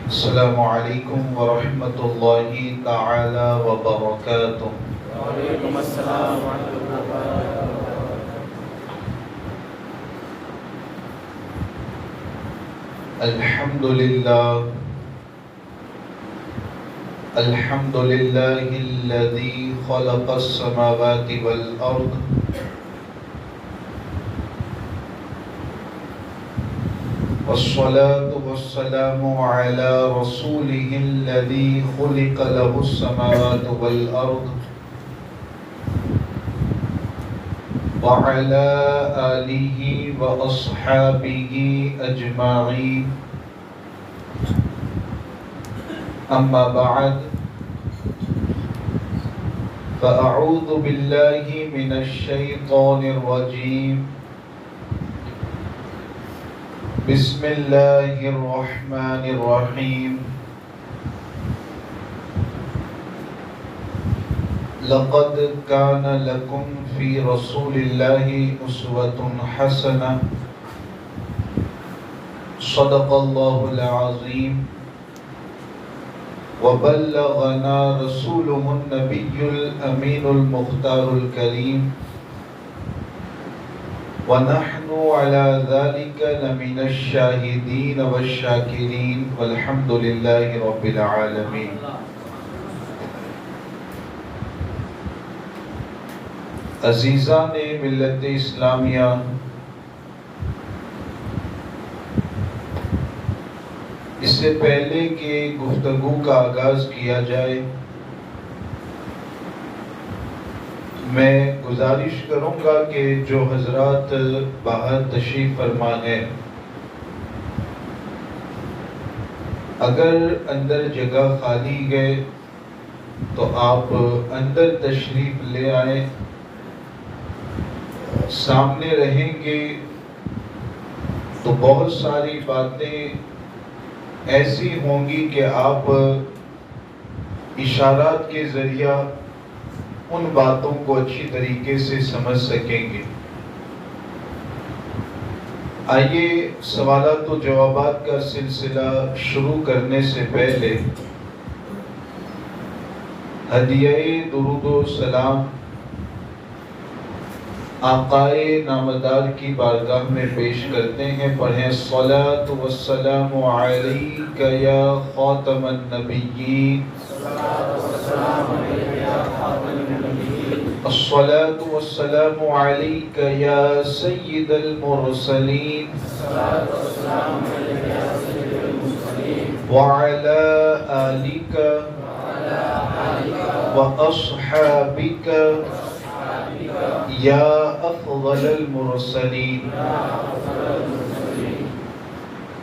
السلام علیکم ورحمۃ اللہ تعالی وبرکاتہ۔ وعلیکم السلام ورحمۃ اللہ وبرکاتہ۔ الحمد للہ الذی خلق السماوات والارض والصلاة والسلام على رسوله الذي خلق له السماوات والأرض وعلى آله وأصحابه أجمعين، أما بعد، فأعوذ بالله من الشيطان الرجيم، بسم اللہ الرحمن الرحیم۔ لقد كان لكم في رسول الله أسوة حسنة، صدق الله العظيم، وبلغنا رسوله النبي الأمين المختار الكريم، ونحن على ذلك لمن الشاهدين والشاكرين، والحمد لله رب العالمين۔ عزیزان ملت اسلامیہ، اس سے پہلے کہ گفتگو کا آغاز کیا جائے، میں گزارش کروں گا کہ جو حضرات باہر تشریف فرما ہیں، اگر اندر جگہ خالی ہے تو آپ اندر تشریف لے آئیں، سامنے رہیں گے تو بہت ساری باتیں ایسی ہوں گی کہ آپ اشارات کے ذریعہ ان باتوں کو اچھی طریقے سے سمجھ سکیں گے۔ آئیے سوالات و جوابات کا سلسلہ شروع کرنے سے پہلے ہدیہ درود و سلام آقائے نامدار کی بارگاہ میں پیش کرتے ہیں۔ پڑھیں الصلاۃ والسلام علیک یا خاتم النبیین، الصلاۃ والسلام علیک یا سید المرسلین، وعلی آلک واصحابک یا افضل المرسلین۔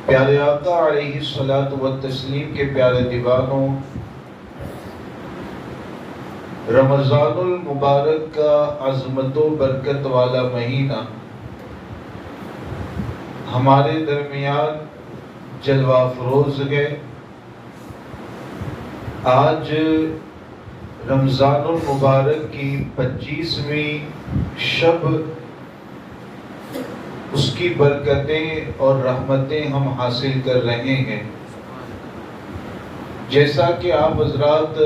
پیارے آقا علیہ الصلاۃ والتسلیم کے پیارے دیوانوں، رمضان المبارک کا عظمت و برکت والا مہینہ ہمارے درمیان جلوہ افروز ہے۔ آج رمضان المبارک کی 25ویں شب، اس کی برکتیں اور رحمتیں ہم حاصل کر رہے ہیں۔ جیسا کہ آپ حضرات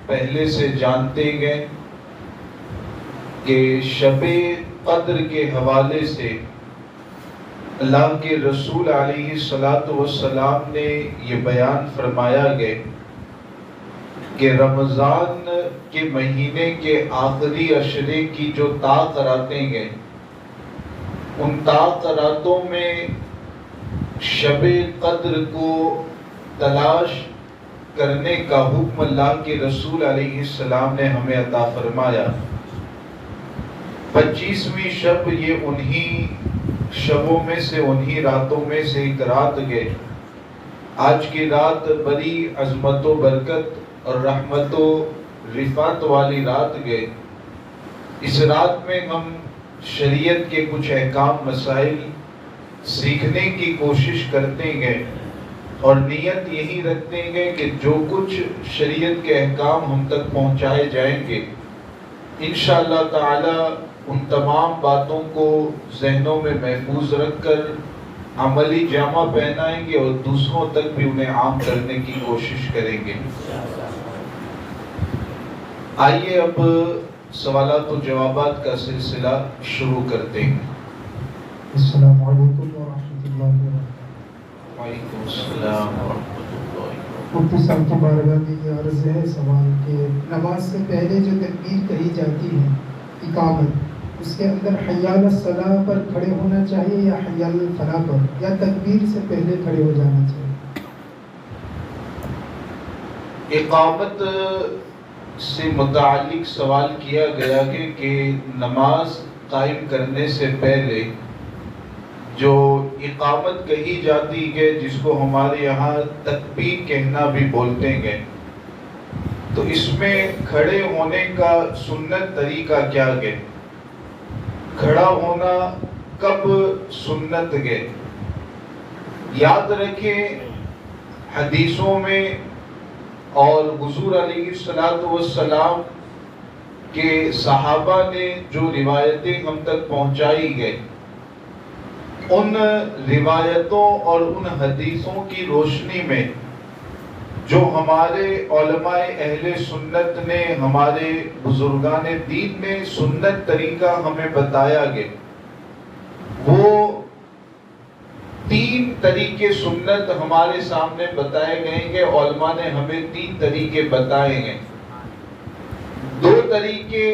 پہلے سے جانتے ہیں کہ شب قدر کے حوالے سے اللہ کے رسول علیہ السلام نے یہ بیان فرمایا گیا کہ رمضان کے مہینے کے آخری عشرے کی جو تاخراتیں ہیں، ان تاخراتوں میں شب قدر کو تلاش کرنے کا حکم اللہ کے رسول علیہ السلام نے ہمیں عطا فرمایا۔ 25ویں شب یہ انہی شبوں میں سے، انہی راتوں میں سے ایک رات ہے۔ آج کی رات بڑی عظمت و برکت اور رحمت و رفعت والی رات گئے۔ اس رات میں ہم شریعت کے کچھ احکام مسائل سیکھنے کی کوشش کرتے ہیں اور نیت یہی رکھتے ہیں کہ جو کچھ شریعت کے احکام ہم تک پہنچائے جائیں گے، انشاءاللہ تعالی ان تمام باتوں کو ذہنوں میں محفوظ رکھ کر عملی جامہ پہنائیں گے اور دوسروں تک بھی انہیں عام کرنے کی کوشش کریں گے۔ آئیے اب سوالات و جوابات کا سلسلہ شروع کرتے ہیں۔ السلام علیکم ورحمۃ اللہ وبرکاتہ۔ وعلیکم السلام ورحمۃ اللہ۔ مفتی صاحب کی بارگاہ میں یہ عرض ہے سوال کہ نماز سے پہلے جو تکبیر کہی جاتی ہے اقامت، اس کے اندر حی علی الصلاۃ پر کھڑے ہونا چاہیے یا حی علی الفلاح پر، یا تکبیر سے پہلے کھڑے ہو جانا چاہیے؟ اقامت سے متعلق سوال کیا گیا کہ نماز قائم کرنے سے پہلے جو اقامت کہی جاتی ہے، جس کو ہمارے یہاں تکبیر کہنا بھی بولتے ہیں، تو اس میں کھڑے ہونے کا سنت طریقہ کیا ہے؟ کھڑا ہونا کب سنت ہے؟ یاد رکھیں حدیثوں میں اور حضور علیہ الصلوۃ والسلام کے صحابہ نے جو روایتیں ہم تک پہنچائی گئے، ان روایتوں اور ان حدیثوں کی روشنی میں جو ہمارے علماء اہل سنت نے، ہمارے بزرگان دین نے سنت طریقہ ہمیں بتایا گیا، وہ 3 طریقے سنت ہمارے سامنے بتائے گئے کہ علماء نے ہمیں 3 طریقے بتائے ہیں۔ 2 طریقے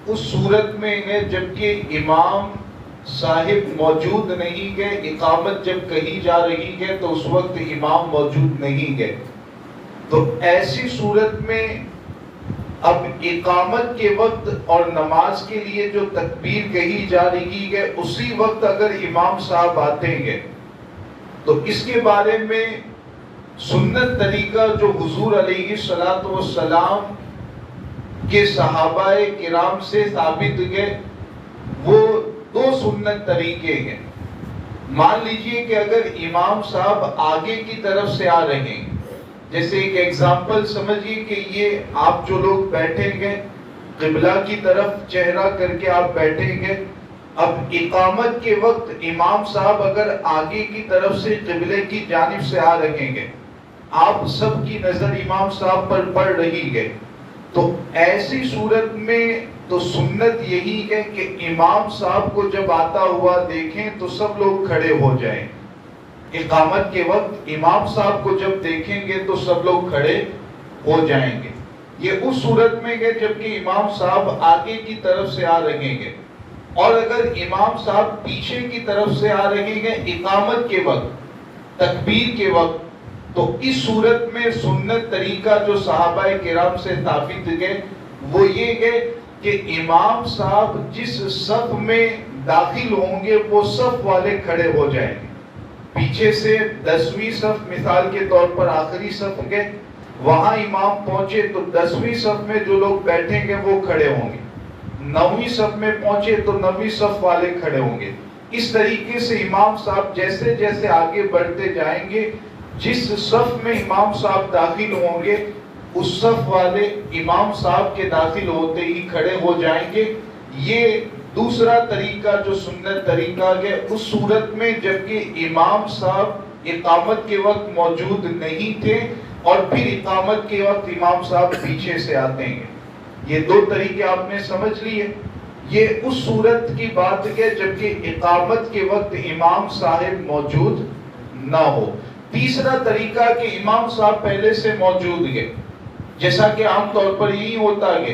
اس صورت میں ہیں جبکہ امام صاحب موجود نہیں گئے، اقامت جب کہی جا رہی ہے تو اس وقت امام موجود نہیں گئے، تو ایسی صورت میں اب اقامت کے وقت اور نماز کے لیے جو تکبیر کہی جا رہی ہے اسی وقت اگر امام صاحب آتے ہیں تو اس کے بارے میں سنت طریقہ جو حضور علیہ الصلوۃ والسلام کے صحابہ کرام سے ثابت ہے، وہ 2 سنت طریقے ہیں۔ مان لیجئے کہ اگر امام صاحب آگے کی طرف سے آ رہے ہیں، جیسے ایک ایگزامپل سمجھیے کہ یہ آپ جو لوگ بیٹھیں گے قبلہ کی طرف چہرہ کر کے آپ بیٹھیں گے، اب اقامت کے وقت امام صاحب اگر آگے کی طرف سے قبلے کی جانب سے آ رہے ہیں، آپ سب کی نظر امام صاحب پر پڑ رہی ہے، تو ایسی صورت میں تو سنت یہی ہے کہ امام صاحب کو جب آتا ہوا دیکھیں تو سب لوگ کھڑے ہو جائیں۔ اقامت کے وقت امام صاحب کو جب دیکھیں گے تو سب لوگ کھڑے ہو جائیں گے۔ یہ اس صورت میں ہے جبکہ امام صاحب آگے کی طرف سے آ رہے ہیں، اور اگر امام صاحب پیچھے کی طرف سے آ رہے ہیں اقامت کے وقت، تکبیر کے وقت، تو اس صورت میں سنت طریقہ جو صحابہ کرام سے ثابت ہے وہ یہ ہے کہ امام صاحب جس صف میں داخل ہوں گے وہ صف والے کھڑے ہو جائیں گے۔ پیچھے سے 10ویں صف مثال کے طور پر آخری صف ہے، وہاں امام پہنچے تو 10ویں صف میں جو لوگ بیٹھیں گے وہ کھڑے ہوں گے، 9ویں صف میں پہنچے تو 9ویں صف والے کھڑے ہوں گے۔ اس طریقے سے امام صاحب جیسے جیسے آگے بڑھتے جائیں گے، جس صف میں امام صاحب داخل ہوں گے اس صف والے امام صاحب کے داخل ہوتے ہی کھڑے ہو جائیں گے۔ یہ دوسرا طریقہ جو سنت طریقہ ہے، اس صورت میں جبکہ امام صاحب اقامت کے وقت موجود نہیں تھے اور پھر اقامت کے وقت امام صاحب پیچھے سے آتے ہیں۔ یہ 2 طریقے آپ نے سمجھ لیے۔ یہ اس صورت کی بات ہے جبکہ اقامت کے وقت امام صاحب موجود نہ ہو۔ تیسرا طریقہ کہ امام صاحب پہلے سے موجود ہے، جیسا کہ عام طور پر یہی ہوتا ہے،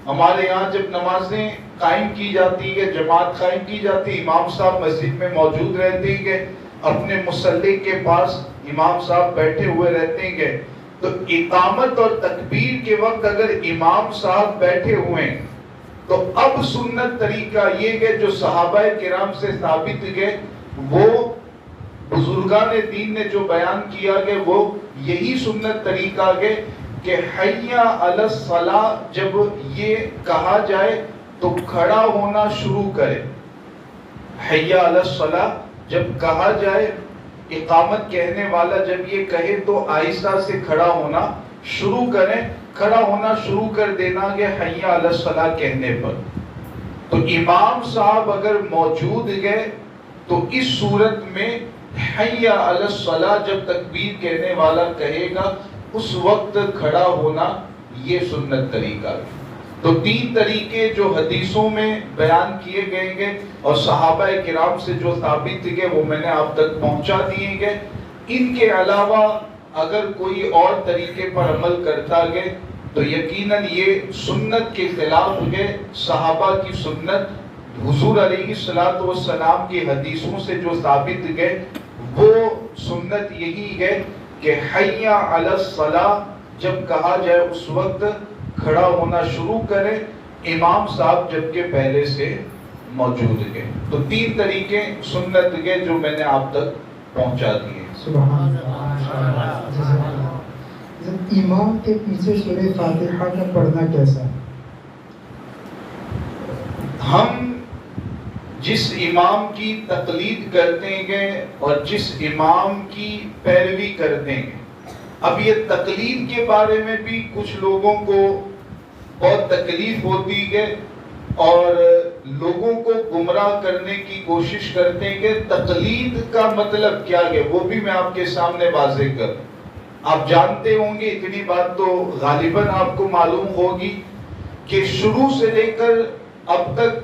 ہمارے یہاں جب نمازیں قائم کی جاتی ہے، جماعت قائم کی جاتی ہے، امام صاحب مسجد میں موجود رہتے ہیں، اپنے مصلی کے پاس امام صاحب بیٹھے ہوئے رہتے ہیں، تو اقامت اور تکبیر کے وقت اگر امام صاحب بیٹھے ہوئے ہیں تو اب سنت طریقہ یہ ہے جو صحابہ کرام سے ثابت ہے، وہ بزرگان دین نے جو بیان کیا کہ وہ یہی سنت طریقہ ہے کہ حی علی الصلاۃ جب یہ کہا جائے تو کھڑا ہونا شروع کرے۔ حی علی الصلاۃ جب کہا جائے، اقامت کہنے والا جب یہ کہے تو آہستہ سے کھڑا ہونا شروع کریں، کھڑا ہونا شروع کر دینا کہ حی علی الصلاۃ کہنے پر۔ تو امام صاحب اگر موجود گئے تو اس صورت میں حی علی الصلاۃ جب تکبیر کہنے والا کہے گا اس وقت کھڑا ہونا، یہ سنت طریقہ ہے۔ تو تین طریقے جو حدیثوں میں بیان کیے گئے گے اور صحابہ کرام سے جو ثابت گئے وہ میں نے آپ تک پہنچا دیے گئے۔ ان کے علاوہ اگر کوئی اور طریقے پر عمل کرتا گئے تو یقیناً یہ سنت کے خلاف گئے۔ صحابہ کی سنت، حضور علیہ الصلوۃ والسلام کی حدیثوں سے جو ثابت گئے وہ سنت یہی ہے کہ حی علی الصلاۃ جب کہا جائے اس وقت کھڑا ہونا شروع کرے، امام صاحب جبکہ پہلے سے موجود گئے۔ تو تین طریقے سنت کے جو میں نے آپ تک پہنچا دیے۔ سبحان اللہ۔ امام کے پیچھے سورہ فاتحہ کا پڑھنا کیسا ہے؟ ہم جس امام کی تقلید کرتے گے اور جس امام کی پیروی کرتے ہیں، اب یہ تقلید کے بارے میں بھی کچھ لوگوں کو بہت تکلیف ہوتی ہے اور لوگوں کو گمراہ کرنے کی کوشش کرتے ہیں کہ تقلید کا مطلب کیا ہے، وہ بھی میں آپ کے سامنے واضح کروں۔ آپ جانتے ہوں گے، اتنی بات تو غالباً آپ کو معلوم ہوگی کہ شروع سے لے کر اب تک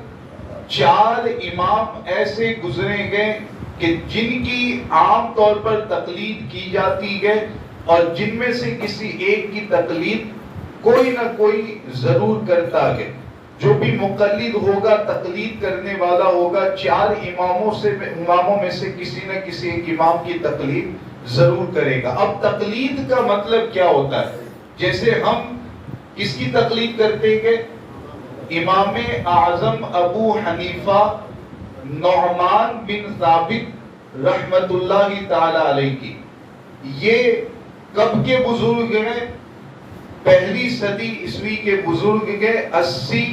4 امام ایسے گزرے گئے کہ جن کی عام طور پر تقلید کی جاتی ہے اور جن میں سے کسی ایک کی تقلید کوئی نہ کوئی ضرور کرتا ہے۔ جو بھی مقلد ہوگا، تقلید کرنے والا ہوگا، 4 اماموں میں سے کسی نہ کسی ایک امام کی تقلید ضرور کرے گا۔ اب تقلید کا مطلب کیا ہوتا ہے؟ جیسے ہم کس کی تقلید کرتے ہیں؟ امام اعظم ابو حنیفہ نعمان بن ثابت رحمت اللہ تعالی علیہ کی۔ یہ کب کے بزرگ ہیں؟ پہلی صدی عیسوی کے بزرگ گئے، 80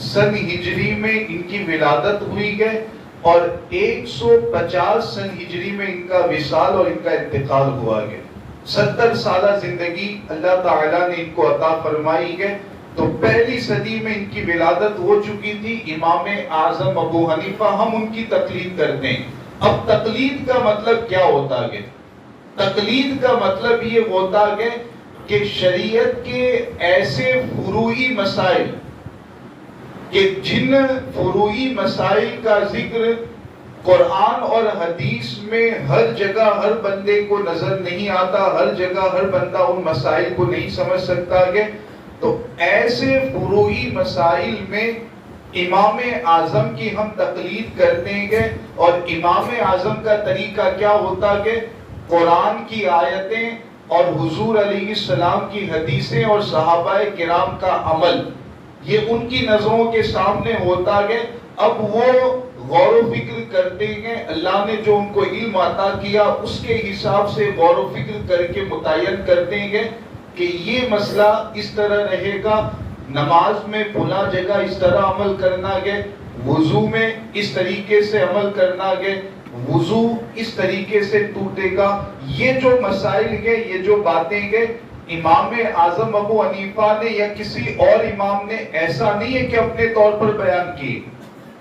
سن ہجری میں ان کی ولادت ہوئی گئے اور 150 سن ہجری میں ان کا وصال اور ان کا انتقال ہوا گیا۔ 70 سالہ زندگی اللہ تعالیٰ نے ان کو عطا فرمائی ہے۔ تو پہلی صدی میں ان کی ولادت ہو چکی تھی۔ امام اعظم ابو حنیفہ، ہم ان کی تقلید کرتے ہیں۔ اب تقلید کا مطلب کیا ہوتا ہے؟ تقلید کا مطلب یہ ہوتا ہے کہ شریعت کے ایسے فروعی مسائل کہ جن فروعی مسائل کا ذکر قرآن اور حدیث میں ہر جگہ ہر بندے کو نظر نہیں آتا، ہر جگہ ہر بندہ ان مسائل کو نہیں سمجھ سکتا ہے، تو ایسے فروعی مسائل میں امام اعظم کی ہم تقلید کرتے ہیں۔ اور امام اعظم کا طریقہ کیا ہوتا ہے؟ قرآن کی آیتیں اور حضور علیہ السلام کی حدیثیں اور صحابہ کرام کا عمل، یہ ان کی نظروں کے سامنے ہوتا ہے۔ اب وہ غور و فکر کرتے ہیں، اللہ نے جو ان کو علم عطا کیا اس کے حساب سے غور و فکر کر کے متعین کرتے ہیں کہ یہ مسئلہ اس طرح رہے گا، نماز میں فلاں جگہ اس طرح عمل کرنا ہے، وضو میں اس طریقے سے عمل کرنا ہے، وضو اس طریقے سے ٹوٹے گا۔ یہ جو مسائل ہیں، یہ جو باتیں ہیں، امام اعظم ابو حنیفہ نے یا کسی اور امام نے ایسا نہیں ہے کہ اپنے طور پر بیان کی،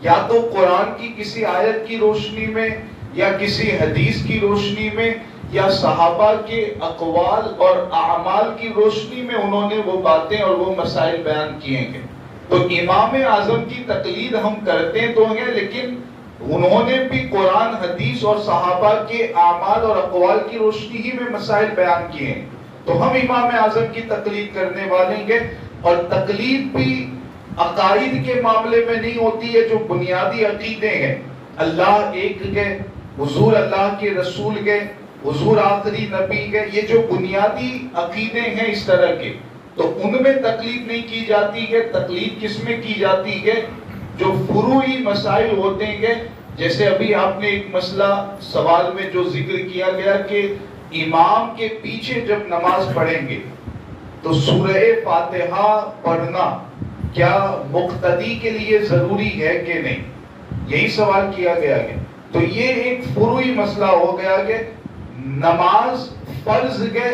یا تو قرآن کی کسی آیت کی روشنی میں یا کسی حدیث کی روشنی میں یا صحابہ کے اقوال اور اعمال کی روشنی میں انہوں نے وہ باتیں اور وہ مسائل بیان کیے ہیں۔ تو امام اعظم کی تقلید ہم کرتے تو ہیں، لیکن انہوں نے بھی قرآن، حدیث اور صحابہ کے اعمال اور اقوال کی روشنی ہی میں مسائل بیان کیے ہیں، تو ہم امام اعظم کی تقلید کرنے والے ہیں۔ اور تقلید بھی عقائد کے معاملے میں نہیں ہوتی ہے، جو بنیادی عقیدے ہیں، اللہ ایک ہے، حضور اللہ کے رسول ہے، حضور آخری نبی ہے، یہ جو بنیادی عقیدے ہیں اس طرح کے، تو ان میں تقلید نہیں کی جاتی ہے۔ تقلید کس میں کی جاتی ہے؟ جو فروعی مسائل ہوتے ہیں، جیسے ابھی آپ نے ایک مسئلہ سوال میں جو ذکر کیا گیا کہ امام کے پیچھے جب نماز پڑھیں گے تو سورہ فاتحہ پڑھنا کیا مقتدی کے لیے ضروری ہے کہ نہیں، یہی سوال کیا گیا ہے۔ تو یہ ایک فروعی مسئلہ ہو گیا کہ نماز فرض ہے،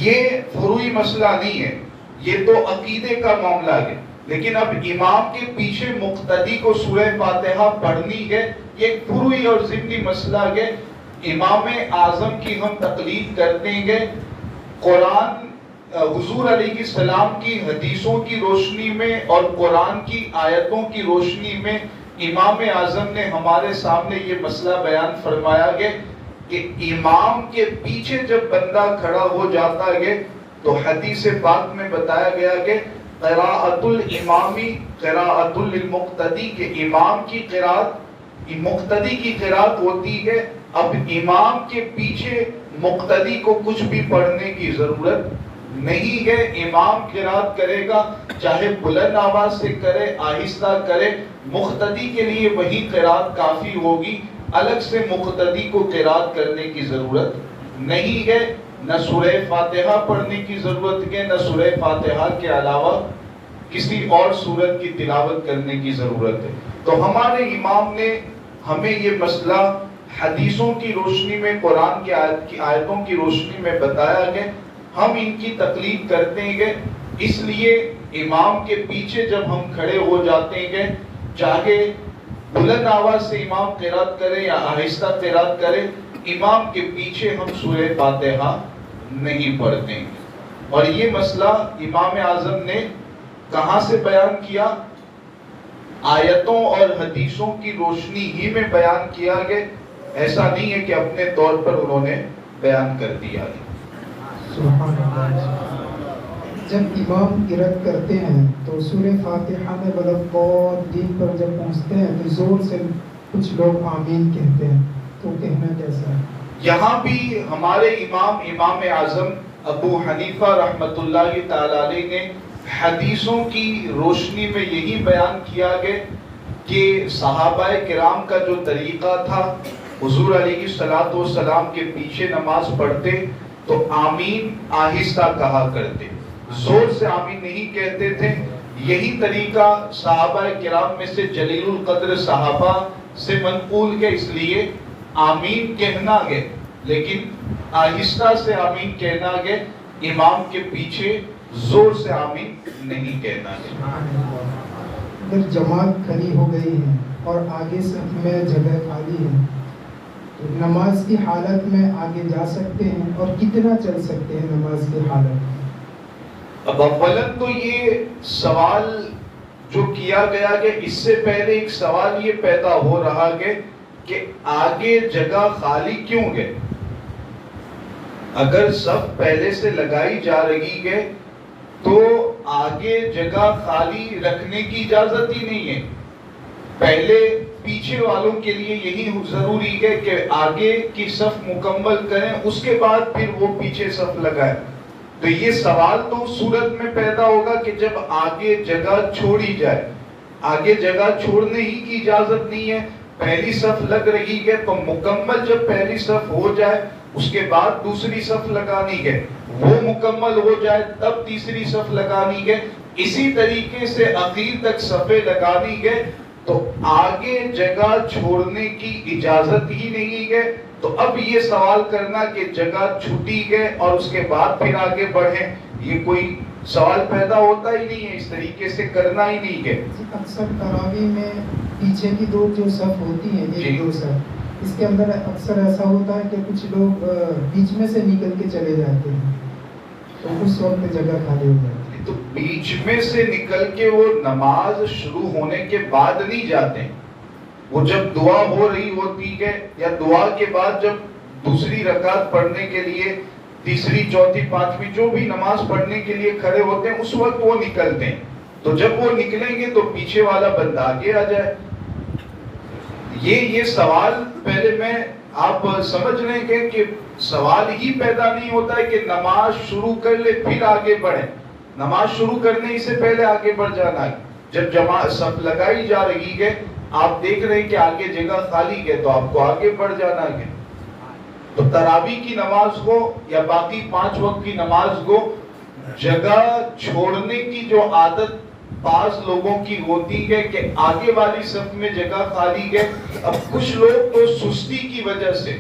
یہ فروعی مسئلہ نہیں ہے، یہ تو عقیدے کا معاملہ ہے۔ لیکن اب امام کے پیچھے مقتدی کو سورہ فاتحہ پڑھنی ہے، یہ ایک فروعی اور ضمنی مسئلہ ہے۔ امام اعظم کی ہم تقلید کرتے ہیں قرآن حضور علیہ السلام کی حدیثوں کی روشنی میں اور قرآن کی آیتوں کی روشنی میں امام اعظم نے ہمارے سامنے یہ مسئلہ بیان فرمایا گیا کہ امام کے پیچھے جب بندہ کھڑا ہو جاتا ہے تو حدیث پاک میں بتایا گیا کہ قراءۃ الامامی قراءۃ للمقتدی کہ امام کی قراءت مقتدی کی قراءت ہوتی ہے. اب امام کے پیچھے مقتدی کو کچھ بھی پڑھنے کی ضرورت نہیں ہے. امام قراءت کرے گا چاہے بلند آواز سے کرے آہستہ کرے, مقتدی کے لیے وہی قراءت کافی ہوگی. الگ سے مقتدی کو قراءت کرنے کی ضرورت نہیں ہے. نہ سورہ فاتحہ پڑھنے کی ضرورت ہے, نہ سورہ فاتحہ کے علاوہ کسی اور سورت کی تلاوت کرنے کی ضرورت ہے. تو ہمارے امام نے ہمیں یہ مسئلہ حدیثوں کی روشنی میں قرآن کی آیتوں کی روشنی میں بتایا کہ ہم ان کی تقلید کرتے ہیں. اس لیے امام کے پیچھے جب ہم کھڑے ہو جاتے ہیں, چاہے بلند آواز سے امام قرات کرے یا آہستہ قرات کرے, امام کے پیچھے ہم سورہ فاتحہ نہیں پڑھتے. اور یہ مسئلہ امام اعظم نے کہاں سے بیان کیا؟ آیتوں اور حدیثوں کی روشنی ہی میں بیان کیا گیا. ایسا نہیں ہے کہ اپنے طور پر انہوں نے بیان کر دیا. سبحان اللہ. جب امام قرات کرتے ہیں تو سورہ فاتحہ میں والضالین پر جب پہنچتے ہیں تو زور سے کچھ لوگ آمین کہتے ہیں, تو کہنا کیسا ہے؟ یہاں بھی ہمارے امام اعظم ابو حنیفہ رحمۃ اللہ تعالی علیہ نے حدیثوں کی روشنی میں یہی بیان کیا گیا کہ صحابہ کرام کا جو طریقہ تھا, حضور علیہ السلام کے پیچھے نماز پڑھتے تو آمین آہستہ کہا کرتے, زور سے آمین نہیں کہتے تھے. یہی طریقہ صحابہ کرام میں سے جلیل القدر صحابہ سے منقول ہے, اس لیے آمین کہنا گے لیکن آہستہ سے آمین کہنا گے, امام کے پیچھے زور سے آمین نہیں کہنا گے. اگر جماعت کھڑی ہو گئی ہے اور آگے صف میں جگہ خالی ہے تو نماز کی حالت میں آگے جا سکتے ہیں اور کتنا چل سکتے ہیں نماز کی حالت میں؟ اب اولاً تو یہ سوال جو کیا گیا کہ اس سے پہلے ایک سوال یہ پیدا ہو رہا ہے کہ آگے جگہ خالی کیوں ہے؟ اگر صف پہلے سے لگائی جا رہی ہے تو آگے جگہ خالی رکھنے کی اجازت ہی نہیں ہے. پہلے پیچھے والوں کے لیے یہی ضروری ہے کہ آگے کی صف مکمل کریں, اس کے بعد پھر وہ پیچھے صف لگائیں. تو یہ سوال تو صورت میں پیدا ہوگا کہ جب آگے جگہ چھوڑی جائے. آگے جگہ چھوڑنے ہی کی اجازت نہیں ہے. پہلی صف لگ رہی ہے تو مکمل جب پہلی صف ہو جائے اس کے بعد دوسری صف لگانی ہے, وہ مکمل ہو جائے تب تیسری صف لگانی ہے. اسی طریقے سے اخیر تک صفیں لگانی ہے. تو آگے جگہ چھوڑنے کی اجازت ہی نہیں ہے. تو اب یہ سوال کرنا کہ جگہ چھوٹی ہے اور اس کے بعد پھر آگے بڑھیں, یہ کوئی سوال پیدا ہوتا ہی نہیں ہے, اس طریقے سے کرنا ہی نہیں ہے. اکثر تراویح میں پیچھے کی دو جو صف ہوتی ہیں ایک دو صف, اس کے اندر اکثر ایسا ہوتا ہے کہ کچھ لوگ بیچ میں سے نکل کے چلے جاتے ہیں تو اس وقت جگہ خالی ہو جاتی ہے. تو بیچ میں سے نکل کے وہ نماز شروع ہونے کے بعد نہیں جاتے, وہ جب دعا ہو رہی ہوتی ہے یا دعا کے بعد جب دوسری رکعت پڑھنے کے لیے تیسری چوتھی پانچویں جو بھی نماز پڑھنے کے لیے کھڑے ہوتے ہیں اس وقت وہ نکلتے ہیں. تو جب وہ نکلیں گے تو پیچھے والا بندہ آگے آ جائے. یہ سوال پہلے میں آپ سمجھ لیں گے کہ سوال ہی پیدا نہیں ہوتا ہے کہ نماز شروع کر لے پھر آگے بڑھیں. نماز شروع کرنے سے پہلے آگے بڑھ جانا ہے. جب جماعت صف لگائی جا رہی ہے آپ دیکھ رہے ہیں کہ آگے جگہ خالی ہے تو آپ کو آگے بڑھ جانا ہے. تو تراویح کی نماز کو یا باقی 5 وقت کی نماز کو جگہ چھوڑنے کی جو عادت بعض لوگوں کی ہوتی ہے کہ آگے والی صف میں جگہ خالی ہے. اب کچھ لوگ تو سستی کی وجہ سے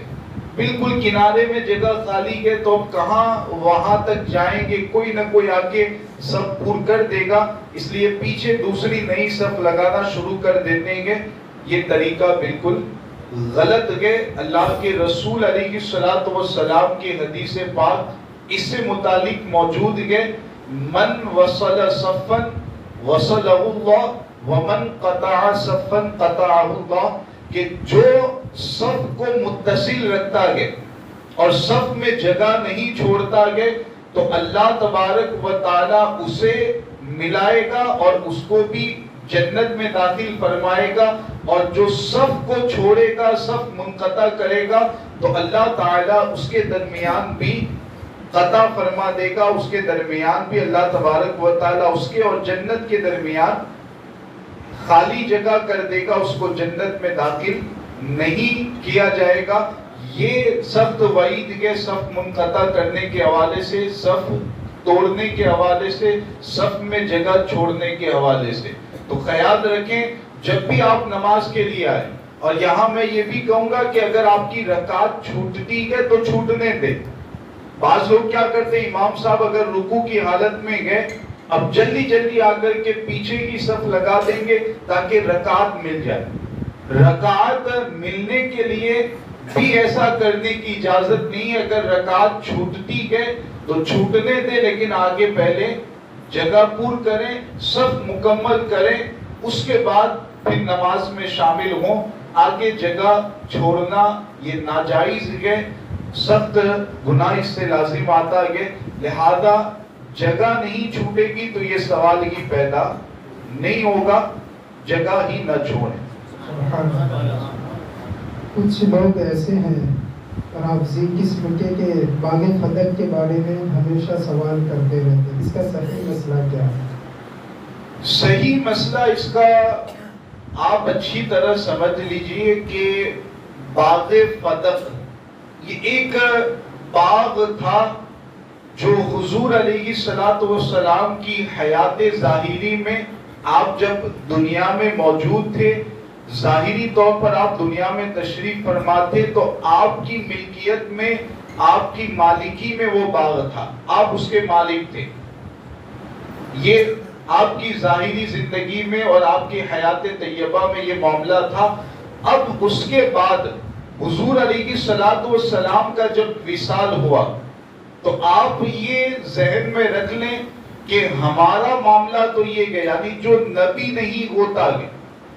بالکل کنارے میں جگہ خالی ہے تو اب کہاں وہاں تک جائیں گے, کوئی نہ کوئی آگے صف پور کر دے گا, اس لیے پیچھے دوسری نئی صف لگانا شروع کر دیتے ہیں. یہ طریقہ بالکل غلط گئے. اللہ کے رسول علیہ الصلوۃ والسلام کی حدیث پاک اس سے متعلق موجود ہے، من وصل صفا وصلہ اللہ ومن قطع صفا قطعہ اللہ، کہ جو صف کو متصل رکھتا ہے اور صف میں جگہ نہیں چھوڑتا ہے تو اللہ تبارک و تعالی اسے ملائے گا اور اس کو بھی جنت میں داخل فرمائے گا. اور جو صف کو چھوڑے گا، صف منقطع کرے گا تو اللہ تعالیٰ اس کے درمیان بھی قطع فرما دے گا، اس کے درمیان بھی اللہ تبارک و تعالیٰ اس کے اور جنت کے درمیان خالی جگہ کر دے گا، اس کو جنت میں داخل نہیں کیا جائے گا. یہ سخت وعید کے صف منقطع کرنے کے حوالے سے، صف توڑنے کے حوالے سے، صف میں جگہ چھوڑنے کے حوالے سے. تو خیال رکھیں جب بھی آپ نماز کے لیے آئیں. اور یہاں میں یہ بھی کہوں گا کہ اگر آپ کی رکعت چھوٹتی ہے تو چھوٹنے دیں. بعض لوگ کیا کرتے ہیں، امام صاحب اگر رکوع کی حالت میں گئے، اب جلدی جلدی آ کر کے پیچھے کی صف لگا دیں گے تاکہ رکعت مل جائے. رکعت ملنے کے لیے بھی ایسا کرنے کی اجازت نہیں ہے. اگر رکعت چھوٹتی ہے تو چھوٹنے دیں، لیکن آگے پہلے جگہ پور کریں، صف مکمل کریں، اس کے بعد پھر نماز میں شامل ہوں. آگے جگہ چھوڑنا یہ ناجائز ہے، سخت گناہ اس سے لازم آتا ہے. لہذا جگہ نہیں چھوٹے گی تو یہ سوال ہی پیدا نہیں ہوگا، جگہ ہی نہ چھوڑیں. کچھ لوگ ایسے ہیں رافضی قسم کے باغ فتح کے بارے میں ہمیشہ سوال کرتے رہتے ہیں، اس کا صحیح مسئلہ کیا ہے؟ صحیح مسئلہ اس کا آپ اچھی طرح سمجھ لیجئے کہ باغ فتح یہ ایک باغ تھا جو حضور علیہ الصلوۃ والسلام کی حیات ظاہری میں آپ جب دنیا میں موجود تھے، ظاہری طور پر آپ دنیا میں تشریف فرما تھے تو آپ کی ملکیت میں، آپ کی مالکی میں وہ باغ تھا، آپ اس کے مالک تھے. یہ آپ کی ظاہری زندگی میں اور آپ کی حیات طیبہ میں یہ معاملہ تھا. اب اس کے بعد حضور علیہ الصلوۃ والسلام کا جب وصال ہوا تو آپ یہ ذہن میں رکھ لیں کہ ہمارا معاملہ تو یہ ہے، یعنی جو نبی نہیں ہوتا گے،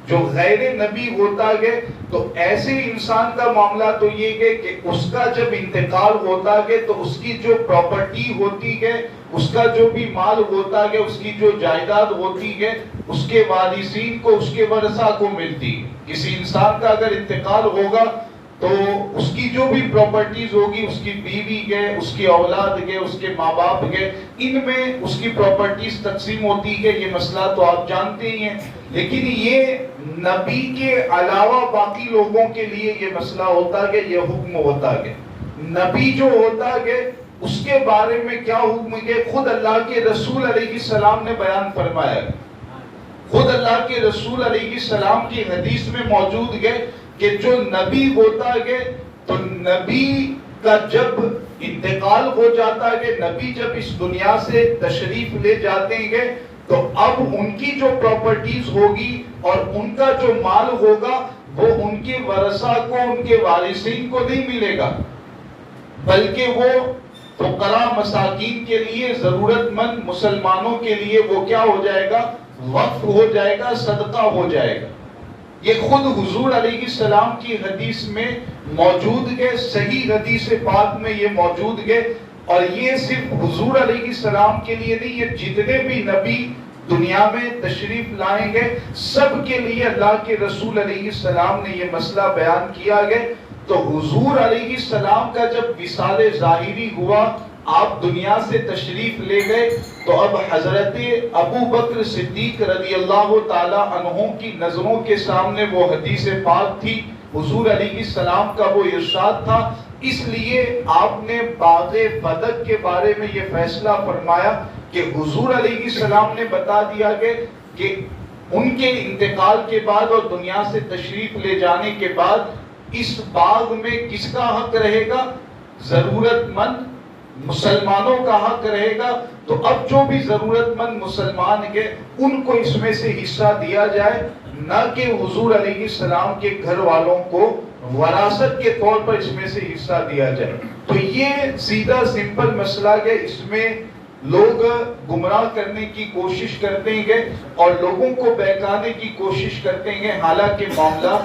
جو غیر نبی ہوتا ہے تو ایسے انسان کا معاملہ تو یہ ہے کہ اس کا جب انتقال ہوتا ہے تو اس کی جو پراپرٹی ہوتی ہے، اس کا جو بھی مال ہوتا ہے، اس کی جو جائیداد ہوتی ہے، اس کے وارثین کو، اس کے ورثہ کو ملتی ہے. کسی انسان کا اگر انتقال ہوگا تو اس کی جو بھی پراپرٹیز ہوگی، اس کی بیوی ہے، اس کی اولاد ہے، اس کے ماں باپ ہے، ان میں اس کی پراپرٹیز تقسیم ہوتی ہے. یہ مسئلہ تو آپ جانتے ہی ہیں. لیکن یہ نبی کے علاوہ باقی لوگوں کے لیے یہ مسئلہ ہوتا ہے، یہ حکم ہوتا ہے. نبی جو ہوتا ہے اس کے بارے میں کیا حکم ہے خود اللہ کے رسول علیہ السلام نے بیان فرمایا ہے. خود اللہ کے رسول علیہ السلام کی حدیث میں موجود ہے کہ جو نبی ہوتا ہے تو نبی کا جب انتقال ہو جاتا ہے، نبی جب اس دنیا سے تشریف لے جاتے ہیں تو اب ان کی جو پراپرٹیز ہوگی اور ان کا جو مال ہوگا وہ ان کے ورثہ کو، ان کے وارثین کو نہیں ملے گا، بلکہ وہ فقراء مساکین کے لیے، ضرورت مند مسلمانوں کے لیے وہ کیا ہو جائے گا؟ وقف ہو جائے گا، صدقہ ہو جائے گا. یہ خود حضور علیہ السلام کی حدیث میں موجود ہے، صحیح حدیث پاک میں یہ موجود ہے. اور یہ صرف حضور علیہ السلام کے لیے نہیں، یہ جتنے بھی نبی دنیا میں تشریف لائیں گے سب کے لیے اللہ کے رسول علیہ السلام نے یہ مسئلہ بیان کیا ہے. تو حضور علیہ السلام کا جب وصال ظاہری ہوا، آپ دنیا سے تشریف لے گئے تو اب حضرت ابو بکر صدیق رضی اللہ تعالی عنہ کی نظروں کے سامنے وہ حدیث پاک تھی، حضور علیہ السلام کا وہ ارشاد تھا. اس لیے آپ نے باغ فتح کے بارے میں یہ فیصلہ فرمایا کہ حضور علیہ السلام نے بتا دیا کہ ان کے انتقال کے بعد اور دنیا سے تشریف لے جانے کے بعد اس باغ میں کس کا حق رہے گا؟ ضرورت مند مسلمانوں کا حق رہے گا. تو اب جو بھی ضرورت مند مسلمان ہیں ان کو اس میں سے حصہ دیا جائے، نہ کہ حضور علیہ السلام کے گھر والوں کو وراثت کے طور پر اس میں سے حصہ دیا جائے. تو یہ سیدھا سمپل مسئلہ ہے. اس میں لوگ گمراہ کرنے کی کوشش کرتے ہیں اور لوگوں کو بہکانے کی کوشش کرتے ہیں، حالانکہ معاملہ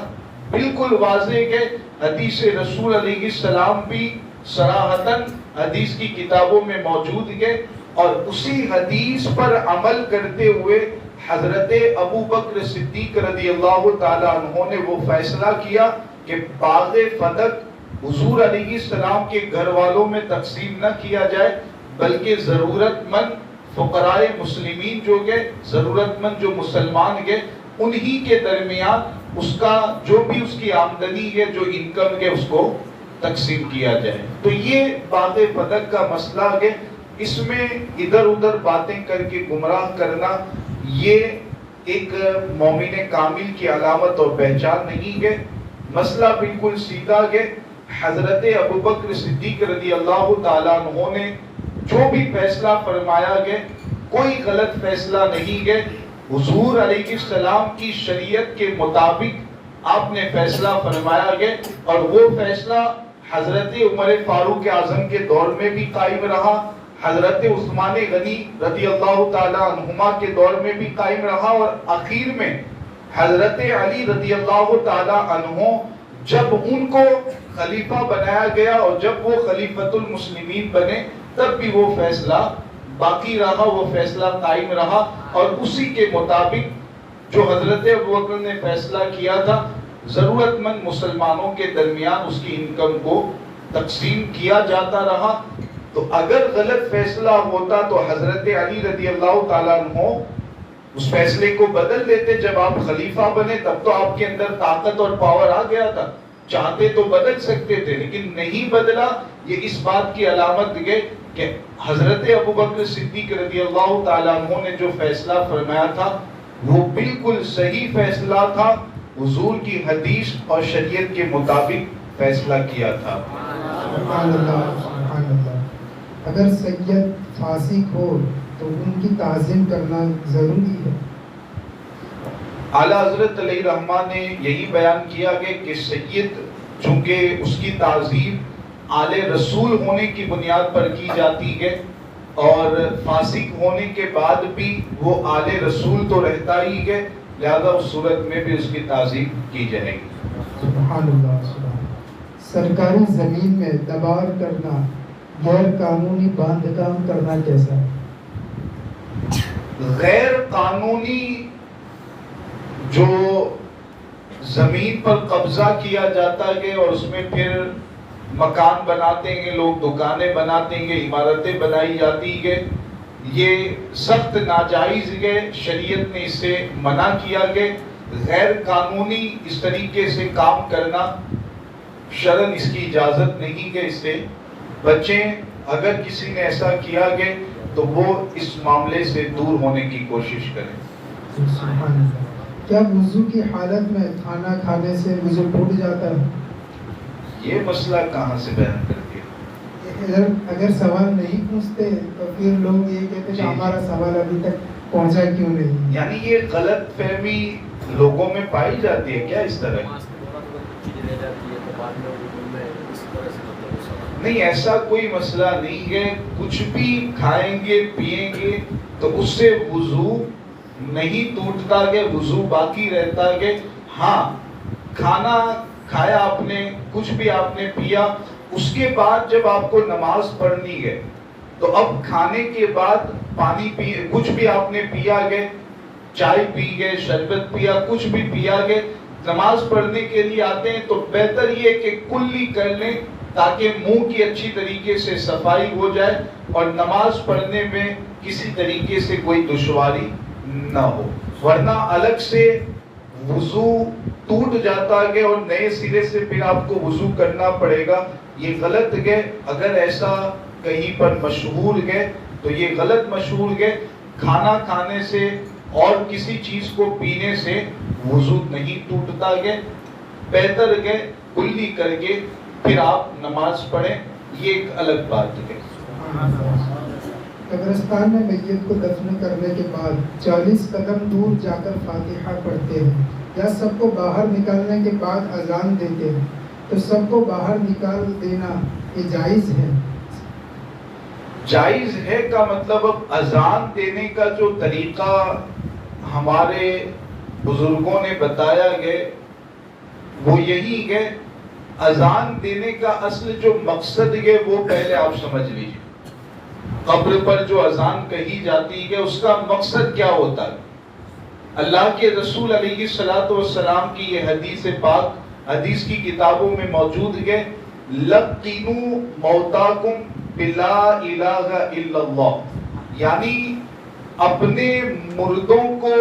بالکل واضح ہے. حدیث رسول علیہ السلام بھی صراحتاً حدیث کی کتابوں میں موجود ہے، اور اسی حدیث پر عمل کرتے ہوئے حضرت ابو بکر صدیق رضی اللہ تعالیٰ عنہ نے وہ فیصلہ کیا کہ باغ فدق حضور علیہ السلام کے گھر والوں میں تقسیم نہ کیا جائے، بلکہ ضرورت مند فقراء مسلمین جو گئے، ضرورت مند جو مسلمان گئے، انہی کے درمیان اس کا جو بھی اس کی آمدنی ہے، جو انکم ہے، اس کو تقسیم کیا جائے. تو یہ باغ فدق کا مسئلہ ہے. اس میں ادھر ادھر باتیں کر کے گمراہ کرنا یہ ایک مومن کامل کی علامت اور پہچان نہیں ہے. مسئلہ بالکل سیدھا ہے. حضرت ابو بکر صدیق رضی اللہ تعالیٰ عنہ نے جو بھی فیصلہ فرمایا گیا کوئی غلط فیصلہ نہیں ہے. حضور علیہ السلام کی شریعت کے مطابق آپ نے فیصلہ فرمایا گیا، اور وہ فیصلہ حضرت عمر فاروق اعظم کے دور میں بھی قائم رہا، حضرت عثمان غنی رضی اللہ تعالی عنہما کے دور میں بھی قائم رہا، اور اخیر میں حضرت علی رضی اللہ تعالی عنہ جب ان کو خلیفہ بنایا گیا اور جب وہ خلیفۃ المسلمین بنے تب بھی وہ فیصلہ باقی رہا، وہ فیصلہ قائم رہا. اور اسی کے مطابق جو حضرت ابوبکر نے فیصلہ کیا تھا، ضرورت مند مسلمانوں کے درمیان اس کی انکم کو تقسیم کیا جاتا رہا. تو اگر غلط فیصلہ ہوتا تو حضرت علی رضی اللہ تعالیٰ عنہ اس فیصلے کو بدل دیتے. جب آپ خلیفہ بنے تب تو آپ کے اندر طاقت اور پاور آ گیا تھا، چاہتے تو بدل سکتے تھے، لیکن نہیں بدلا. یہ اس بات کی علامت ہے کہ حضرت ابوبکر صدیق رضی اللہ تعالیٰ عنہ نے جو فیصلہ فرمایا تھا وہ بالکل صحیح فیصلہ تھا، حضور کی حدیث اور شریعت کے مطابق فیصلہ کیا تھا. سبحان اللہ، سبحان اللہ. اگر سید فاسق ہو تو ان کی تعظیم کرنا ضروری ہے. اعلیٰ حضرت علیہ رحمہ نے یہی بیان کیا کہ سید چونکہ اس کی تعظیم آل رسول ہونے کی بنیاد پر کی جاتی ہے، اور فاسق ہونے کے بعد بھی وہ آل رسول تو رہتا ہی ہے، لہذا اس صورت میں بھی اس کی تعظیم کی جائے گی. سبحان اللہ، سبحان. سرکاری زمین میں دبار کرنا، غیر قانونی باندھ کام کرنا کیسا ہے؟ غیر قانونی جو زمین پر قبضہ کیا جاتا ہے اور اس میں پھر مکان بناتے ہیں لوگ، دکانیں بناتے ہیں، عمارتیں بنائی جاتی ہے، یہ سخت ناجائز ہے. شریعت نے اس سے منع کیا کہ غیر قانونی اس طریقے سے کام کرنا شرعاً اس کی اجازت نہیں ہے. اس سے بچیں. اگر کسی نے ایسا کیا گیا تو وہ اس معاملے سے دور ہونے کی کوشش کریں. سبحان اللہ. کیا وضو کی حالت میں کھانا کھانے سے وضو ٹوٹ جاتا ہے؟ یہ مسئلہ کہاں سے بیان کر دیا؟ اگر سوال نہیں پوچھتے تو پھر لوگ یہ کہتے ہیں ہمارا سوال ابھی تک پہنچا کیوں نہیں. یعنی یہ غلط فہمی لوگوں میں پائی جاتی ہے کیا اس طرح؟ نہیں، ایسا کوئی مسئلہ نہیں ہے. کچھ بھی کھائیں گے پیئیں گے تو اس سے وضو نہیں ٹوٹتا کہ وضو باقی رہتا کہ ہاں کھانا کھایا آپ نے، کچھ بھی آپ نے پیا، اس کے بعد جب آپ کو نماز پڑھنی ہے تو اب کھانے کے بعد پانی پی، کچھ بھی آپ نے پیا گئے، چائے پی گئے، شربت پیا، کچھ بھی پیا گئے، نماز پڑھنے کے لیے آتے ہیں تو بہتر یہ کہ کلی کر لیں تاکہ منہ کی اچھی طریقے سے صفائی ہو جائے اور نماز پڑھنے میں کسی طریقے سے کوئی دشواری نہ ہو. ورنہ الگ سے وضو ٹوٹ جاتا ہے اور نئے سرے سے پھر آپ کو وضو کرنا پڑے گا. یہ غلط ہے. اگر ایسا کہیں پر مشہور ہے تو یہ غلط مشہور ہے. کھانا کھانے سے اور کسی چیز کو پینے سے وضو نہیں ٹوٹتا ہے. بہتر ہے کلی کر کے پھر آپ نماز پڑھیں، یہ ایک الگ بات ہے. قبرستان میں میت کو دفن کرنے کے بعد 40 قدم دور جا کر فاتحہ پڑھتے ہیں، یا سب کو باہر نکالنے کے بعد اذان دیتے ہیں، تو سب کو باہر نکال دینا یہ جائز ہے؟ جائز ہے کا مطلب اب اذان دینے کا جو طریقہ ہمارے بزرگوں نے بتایا گیا وہ یہی ہے. اذان دینے کا اصل جو مقصد ہے وہ پہلے آپ سمجھ لیجیے. قبر پر جو اذان کہی جاتی ہے اس کا مقصد کیا ہوتا ہے؟ اللہ کے رسول علیہ الصلوۃ والسلام کی یہ حدیث پاک حدیث کی کتابوں میں موجود ہے. لقنوا موتاکم بلا الہ الا اللہ، یعنی اپنے مردوں کو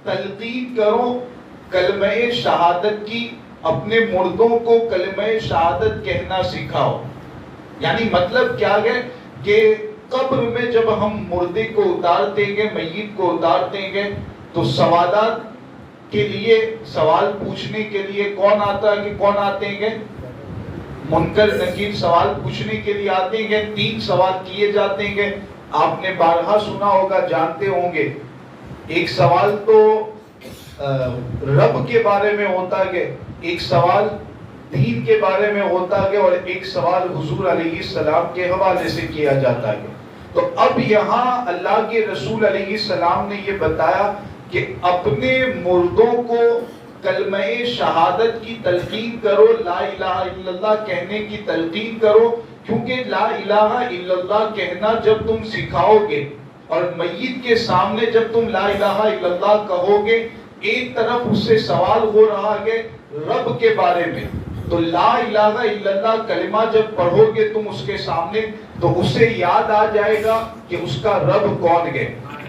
تلقین کرو کلمہ شہادت کی، اپنے مردوں کو کلمہ شہادت کہنا سکھاؤ. یعنی مطلب کیا ہے کہ قبر میں جب ہم مردے کو اتارتے ہیں، میت کو اتارتے ہیں، تو سوالات کے لیے سوال پوچھنے کے لیے کون آتا ہے کہ کون آتے ہیں؟ منکر نکیر سوال پوچھنے کے لیے آتے ہیں. 3 سوال کیے جاتے ہیں، آپ نے بارہا سنا ہوگا، جانتے ہوں گے. ایک سوال تو رب کے بارے میں ہوتا ہے، ایک سوال دین کے بارے میں ہوتا ہے، اور ایک سوال حضور علیہ السلام کے حوالے سے کیا جاتا ہے. تو اب یہاں اللہ کے رسول علیہ السلام نے یہ بتایا کہ اپنے مردوں کو کلمہ شہادت کی تلقین کرو، لا الہ الا اللہ کہنے کی تلقین کرو، کیونکہ لا الہ الا اللہ کہنا جب تم سکھاؤ گے اور میت کے سامنے جب تم لا الہ الا اللہ کہو گے، ایک طرف اس سے سوال ہو رہا ہے رب کے بارے میں. تو لا الہ الا اللہ کلمہ جب پڑھو گے تم اس کے سامنے تو اسے یاد آ جائے گا کہ اس کا رب کون ہے.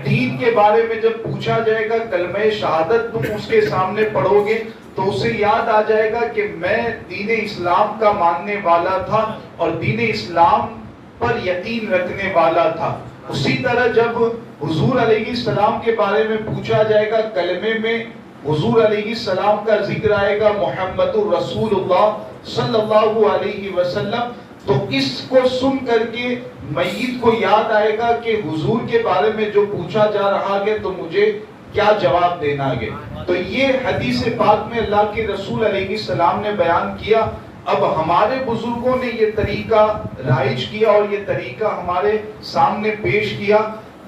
دین کے بارے میں جب پوچھا جائے گا کلمہ شہادت تم اس کے سامنے پڑھو گے تو اسے یاد آ جائے گا کہ میں دین اسلام کا ماننے والا تھا اور دین اسلام پر یقین رکھنے والا تھا. اسی طرح جب حضور علیہ السلام کے بارے میں پوچھا جائے گا کلمے میں حضور علیہ السلام کا ذکر آئے گا، محمد الرسول اللہ صلی اللہ علیہ وسلم، تو اس کو سن کر کے میت کو یاد آئے گا کہ حضور کے بارے میں جو پوچھا جا رہا ہے تو مجھے کیا جواب دینا ہے. تو یہ حدیث پاک میں اللہ کے رسول علیہ السلام نے بیان کیا. اب ہمارے بزرگوں نے یہ طریقہ رائج کیا اور یہ طریقہ ہمارے سامنے پیش کیا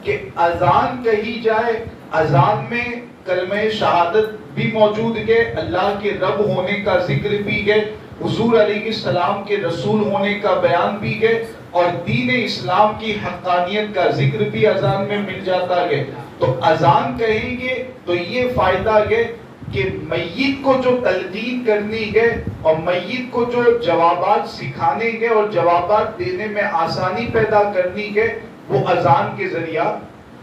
کہ اذان کہی جائے، اذان میں کلمہ شہادت بھی موجود ہے، اللہ کے رب ہونے کا ذکر بھی ہے، حضور علیہ السلام کے رسول ہونے کا بیان بھی ہے، اور دین اسلام کی حقانیت کا ذکر بھی اذان میں مل جاتا ہے. تو اذان کہیں گے تو یہ فائدہ ہے کہ میت کو جو تلقین کرنی ہے اور میت کو جو جوابات سکھانے ہیں اور جوابات دینے میں آسانی پیدا کرنی ہے وہ اذان کے ذریعہ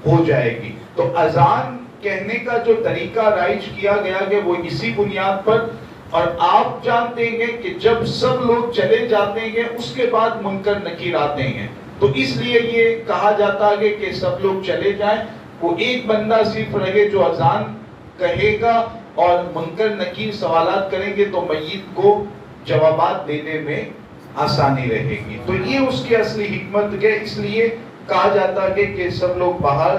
ہو جائے گی. تو اذان کہنے کا جو طریقہ رائج کیا گیا ہے وہ اسی بنیاد پر. اور آپ جانتے ہیں کہ جب سب لوگ چلے جاتے ہیں اس کے بعد منکر نکیر آتے ہیں، تو اس لیے یہ کہا جاتا ہے کہ سب لوگ چلے جائیں، وہ ایک بندہ صرف رہے جو اذان کہے گا اور منکر نکیر سوالات کریں گے تو میت کو جوابات دینے میں آسانی رہے گی. تو یہ اس کی اصلی حکمت ہے. اس لیے کہا جاتا ہے کہ سب لوگ باہر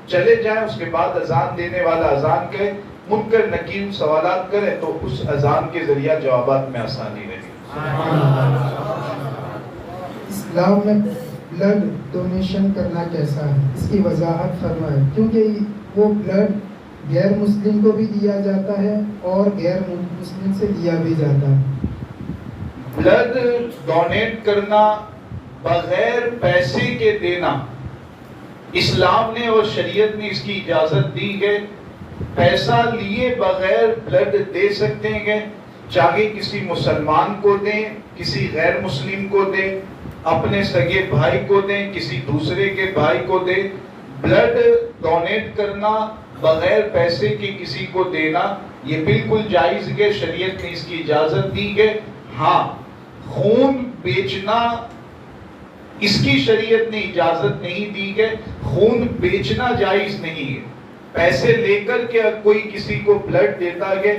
چلے جائیں، اس کے بعد اذان دینے والا اذان کہے، منکر نکیر سوالات کریں تو اس اذان کے ذریعہ جوابات میں آسانی رہے گی. اسلام میں بلڈ ڈونیشن کرنا کیسا ہے، اس کی وضاحت فرمائیں، کیونکہ وہ بلڈ غیر مسلم کو بھی دیا جاتا ہے اور غیر مسلم سے دیا بھی جاتا ہے. بلڈ ڈونیٹ کرنا بغیر پیسے کے دینا اسلام نے اور شریعت نے اس کی اجازت دی ہے. پیسہ لیے بغیر بلڈ دے سکتے ہیں، چاہے کسی مسلمان کو دیں، کسی غیر مسلم کو دیں، اپنے سگے بھائی کو دیں، کسی دوسرے کے بھائی کو دیں. بلڈ ڈونیٹ کرنا بغیر پیسے کے کسی کو دینا یہ بالکل جائز ہے، شریعت نے اس کی اجازت دی ہے. ہاں، خون بیچنا اس کی شریعت نے اجازت نہیں دی ہے، خون بیچنا جائز نہیں ہے. پیسے لے کر کے کوئی کسی کو بلڈ دیتا ہے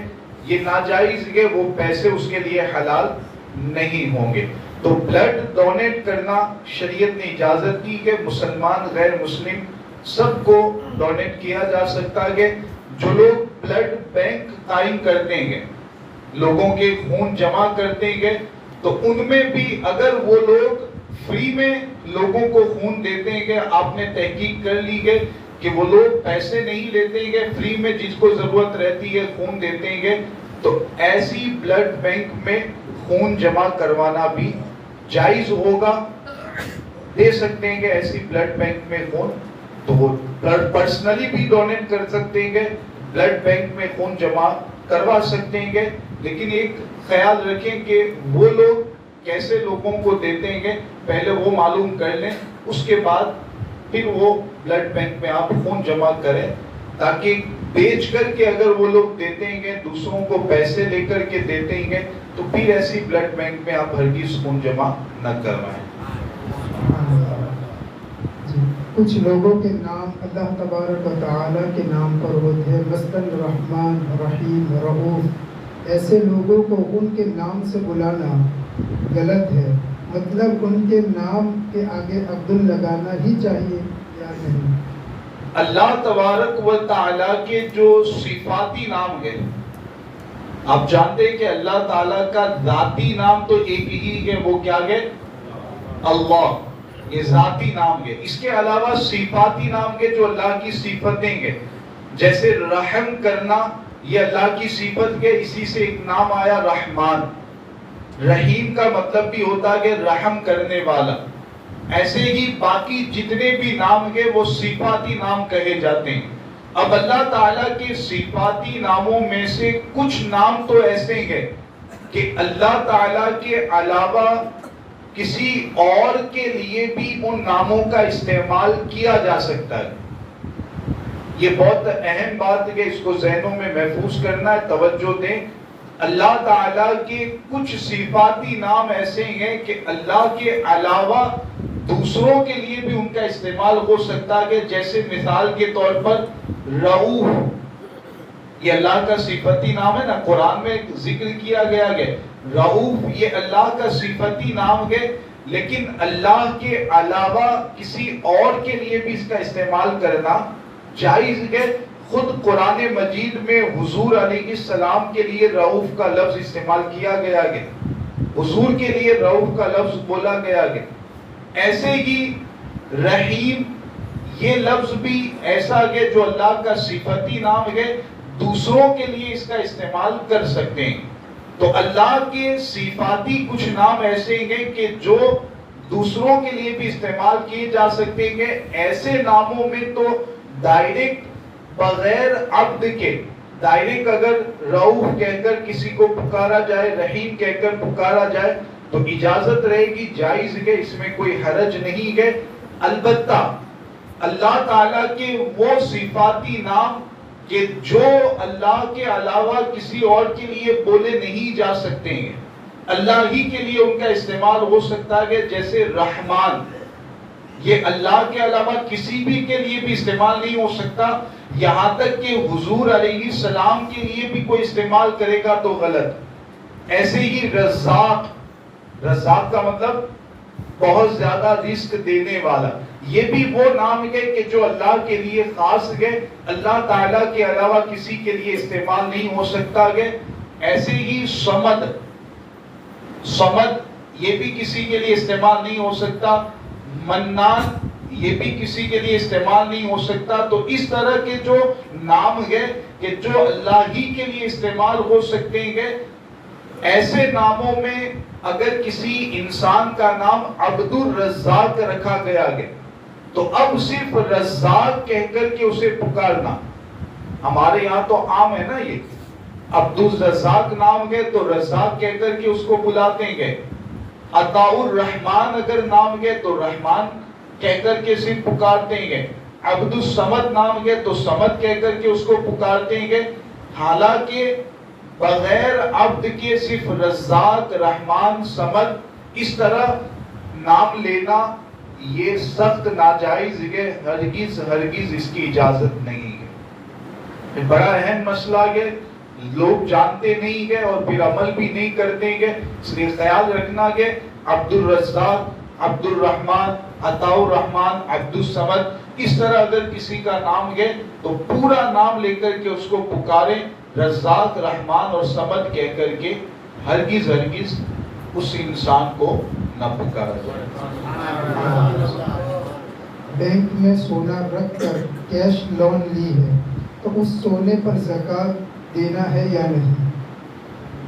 یہ ناجائز ہے، وہ پیسے اس کے لیے حلال نہیں ہوں گے. تو بلڈ ڈونیٹ کرنا شریعت نے اجازت دی ہے، مسلمان غیر مسلم سب کو ڈونیٹ کیا جا سکتا ہے. جو لوگ بلڈ بینک قائم کرتے ہیں، لوگوں کے خون جمع کرتے ہیں، تو ان میں بھی اگر وہ لوگ فری میں لوگوں کو خون دیتے ہیں، آپ نے تحقیق کر لی ہے کہ وہ لوگ پیسے نہیں لیتے ہیں، فری میں جس کو ضرورت رہتی ہے خون دیتے ہیں، تو ایسی بلڈ بینک میں خون جمع کروانا بھی جائز ہوگا، دے سکتے ہیں کہ ایسی بلڈ بینک میں خون، تو وہ پرسنلی بھی ڈونیٹ کر سکتے ہیں، بلڈ بینک میں خون جمع کروا سکتے ہیں، لیکن ایک خیال رکھیں کہ وہ لوگ کیسے لوگوں کو دیتے ہیں، پہلے وہ معلوم کر لیں، اس کے بعد پھر وہ بلڈ بینک میں آپ خون جمع کریں، تاکہ بیچ کر کے اگر وہ لوگ دیتے ہیں، دوسروں کو پیسے لے کر کے دیتے ہیں، تو پھر ایسی بلڈ بینک میں آپ ہرگز خون جمع نہ کروائیں۔ جی، کچھ لوگوں کے نام اللہ تبارک و تعالیٰ کے نام پر ہوتے ہیں، مثلاً رحمان، رحیم، رؤوف، ایسے لوگوں کو ان کے نام سے بلانا غلط ہے، مطلب ان کے نام کے آگے عبد لگانا ہی چاہیے یا نہیں؟ اللہ تبارک و تعالیٰ کے جو صفاتی نام ہے، آپ جانتے ہیں کہ اللہ تعالیٰ کا ذاتی نام تو ایک ہی ہے، وہ کیا ہے؟ اللہ، یہ ذاتی نام ہے۔ اس کے علاوہ صفاتی نام کے جو اللہ کی صفتیں ہیں، جیسے رحم کرنا، یہ اللہ کی صفت ہے، اسی سے ایک نام آیا رحمان۔ رحیم کا مطلب بھی ہوتا ہے رحم کرنے والا۔ ایسے ہی باقی جتنے بھی نام ہیں وہ صفاتی نام کہے جاتے ہیں۔ اب اللہ تعالیٰ کے صفاتی ناموں میں سے کچھ نام تو ایسے ہیں کہ اللہ تعالیٰ کے علاوہ کسی اور کے لیے بھی ان ناموں کا استعمال کیا جا سکتا ہے۔ یہ بہت اہم بات ہے، اس کو ذہنوں میں محفوظ کرنا ہے، توجہ دیں۔ اللہ تعالیٰ کے کچھ صفاتی نام ایسے ہیں کہ اللہ کے علاوہ دوسروں کے لیے بھی ان کا استعمال ہو سکتا ہے، جیسے مثال کے طور پر رؤوف، یہ اللہ کا صفتی نام ہے نا، قرآن میں ذکر کیا گیا ہے۔ رؤوف یہ اللہ کا صفتی نام ہے، لیکن اللہ کے علاوہ کسی اور کے لیے بھی اس کا استعمال کرنا جائز ہے۔ خود قرآن مجید میں حضور علیہ السلام کے لیے رؤوف کا لفظ استعمال کیا گیا ہے، حضور کے لیے رؤوف کا لفظ بولا گیا ہے۔ ایسے ہی رحیم یہ لفظ بھی ایسا ہے جو اللہ کا صفتی نام ہے، دوسروں کے لیے اس کا استعمال کر سکتے ہیں۔ تو اللہ کے صفاتی کچھ نام ایسے ہیں کہ جو دوسروں کے لیے بھی استعمال کیے جا سکتے ہیں۔ ایسے ناموں میں تو ڈائریکٹ بغیر عبد کے، ڈائریکٹ اگر رؤوف کہہ کر کسی کو پکارا جائے، رحیم کہہ کر پکارا جائے تو اجازت رہے گی، جائز ہے، اس میں کوئی حرج نہیں ہے۔ البتہ اللہ تعالیٰ کے وہ صفاتی نام کہ جو اللہ کے علاوہ کسی اور کے لیے بولے نہیں جا سکتے ہیں، اللہ ہی کے لیے ان کا استعمال ہو سکتا ہے، جیسے رحمان، یہ اللہ کے علاوہ کسی بھی کے لیے بھی استعمال نہیں ہو سکتا، یہاں تک کہ حضور علیہ السلام کے لیے بھی کوئی استعمال کرے گا تو غلط۔ ایسے ہی رزاق، رزاق کا مطلب بہت زیادہ رزق دینے والا، یہ بھی وہ نام ہے کہ جو اللہ کے لیے خاص ہے، اللہ تعالیٰ کے علاوہ کسی کے لیے استعمال نہیں ہو سکتا ہے۔ ایسے ہی صمد، صمد یہ بھی کسی کے لیے استعمال نہیں ہو سکتا۔ منان یہ بھی کسی کے لیے استعمال نہیں ہو سکتا۔ تو اس طرح کے جو نام ہے کہ جو اللہ ہی کے لیے استعمال ہو سکتے ہیں، ایسے ناموں میں اگر کسی انسان کا نام عبد الرزاق رکھا گیا ہے تو اب صرف رزاق کہہ کر کے اسے پکارنا، ہمارے یہاں تو عام ہے نا، یہ عبد الرزاق نام ہے تو رزاق کہہ کر کے اس کو بلاتے ہیں۔ عطاء الرحمن اگر نام ہے تو رحمان کہہ کر کے صرف پکارتے ہیں۔ عبد الصمد نام ہے تو صمد کہہ کر کے اس کو پکارتے ہیں۔ حالانکہ بغیر عبد کے صرف رزاق، رحمان، صمد اس طرح نام لینا یہ سخت ناجائز ہے، ہرگز ہرگز اس کی اجازت نہیں ہے۔ بڑا اہم مسئلہ ہے، لوگ جانتے نہیں گے اور پھر عمل بھی نہیں کرتے گے، اس لیے خیال رکھنا کہ عبد الرزاق، عبد الرحمن، عطاء الرحمن، عبد الصمد، اس طرح اگر کسی کا نام گئے تو پورا نام لے کر کے اس کو پکاریں، رزاق، رحمان اور صمد کہہ کر کے ہرگز اس انسان کو نہ پکارا جائے۔ بینک میں سونا رکھ کر کیش لون لی ہے تو اس سونے پر زکوٰۃ دینا ہے یا نہیں؟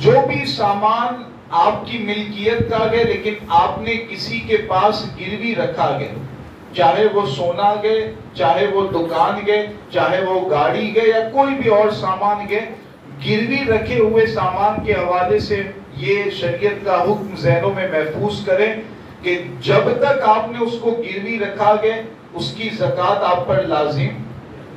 جو بھی سامان آپ کی ملکیت کا گئے لیکن آپ نے کسی کے پاس گروی رکھا گئے، چاہے وہ سونا گئے، چاہے وہ دکان گئے، چاہے وہ گاڑی گئے یا کوئی بھی اور سامان گئے، گروی رکھے ہوئے سامان کے حوالے سے یہ شریعت کا حکم ذہنوں میں محفوظ کریں کہ جب تک آپ نے اس کو گروی رکھا گئے اس کی زکوٰۃ آپ پر لازم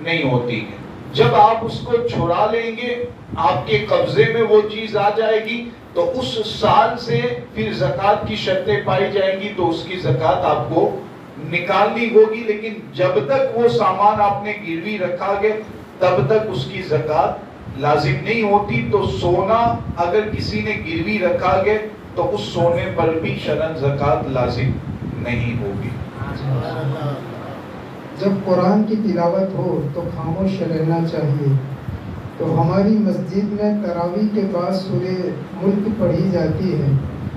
نہیں ہوتی ہے۔ جب آپ اس کو چھڑا لیں گے، آپ کے قبضے میں وہ چیز آ جائے گی تو اس سال سے پھر زکوٰۃ کی شرطیں پائی جائیں گی تو اس کی زکوٰۃ آپ کو نکالنی ہوگی، لیکن جب تک وہ سامان آپ نے گروی رکھا گئے تب تک اس کی زکوٰۃ لازم نہیں ہوتی۔ تو سونا اگر کسی نے گروی رکھا گئے تو اس سونے پر بھی شرعاً زکوٰۃ لازم نہیں ہوگی۔ جب قرآن کی تلاوت ہو تو خاموش رہنا چاہیے، تو ہماری مسجد میں تراویح کے بعد سورہ ملک پڑھی جاتی ہے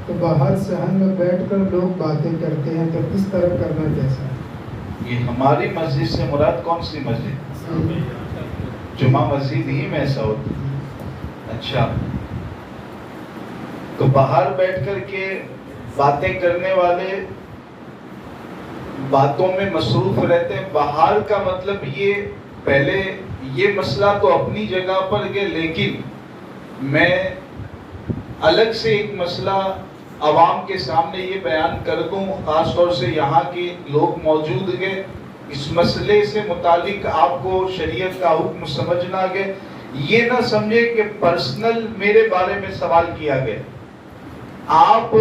تو باہر صحن میں بیٹھ کر لوگ باتیں کرتے ہیں، تو کس طرح کرنا کیسا ہے؟ یہ ہماری مسجد سے مراد کون سی مسجد؟ جمعہ مسجد ہی میں ایسا ہوتا ہے۔ اچھا، تو باہر بیٹھ کر کے باتیں کرنے والے باتوں میں مصروف رہتے ہیں۔ باہر کا مطلب یہ، پہلے یہ مسئلہ تو اپنی جگہ پر گئے، لیکن میں الگ سے ایک مسئلہ عوام کے سامنے یہ بیان کر دوں، خاص طور سے یہاں کے لوگ موجود گئے، اس مسئلے سے متعلق آپ کو شریعت کا حکم سمجھنا گئے، یہ نہ سمجھے کہ پرسنل میرے بارے میں سوال کیا گیا۔ آپ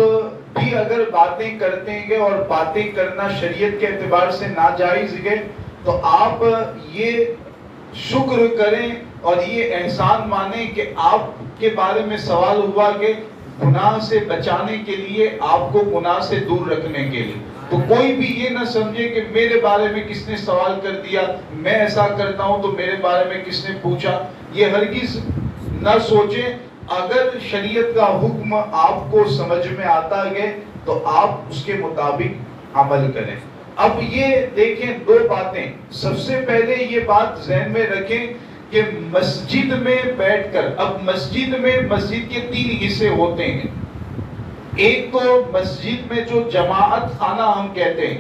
بھی اگر باتیں کرتے ہیں اور باتیں کرنا شریعت کے اعتبار سے ناجائز گئے تو آپ یہ شکر کریں اور یہ احسان مانیں کہ آپ کے بارے میں سوال ہوا کہ گناہ سے بچانے کے لیے، آپ کو گناہ سے دور رکھنے کے لیے۔ تو کوئی بھی یہ نہ سمجھے کہ میرے بارے میں کس نے سوال کر دیا، میں ایسا کرتا ہوں تو میرے بارے میں کس نے پوچھا، یہ ہرگز نہ سوچیں۔ اگر شریعت کا حکم آپ کو سمجھ میں آتا ہے تو آپ اس کے مطابق عمل کریں۔ اب یہ دیکھیں دو باتیں، سب سے پہلے یہ بات ذہن میں رکھیں کہ مسجد میں بیٹھ کر، اب مسجد کے 3 حصے ہوتے ہیں۔ ایک تو مسجد میں جو جماعت خانہ ہم کہتے ہیں،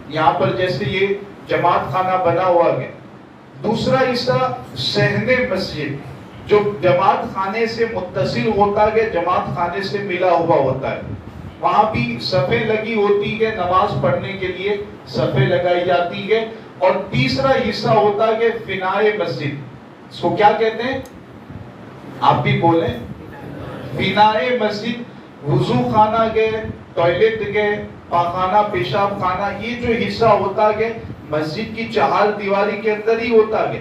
یہاں پر جیسے یہ جماعت خانہ بنا ہوا ہے۔ دوسرا حصہ صحن مسجد، جو جماعت خانے سے متصل ہوتا ہے، جماعت خانے سے ملا ہوا ہوتا ہے، وہاں بھی صفیں لگی ہوتی ہے، نماز پڑھنے کے لیے صفیں لگائی جاتی ہے۔ اور تیسرا حصہ ہوتا ہے فنائے مسجد، اس کو کیا کہتے ہیں؟ آپ بھی بولیں۔ فنائے مسجد، وضو خانہ گئے، ٹوائلٹ گئے، پاخانہ، پیشاب خانہ، یہ جو حصہ ہوتا ہے مسجد کی 4 دیواری کے اندر ہی ہوتا ہے،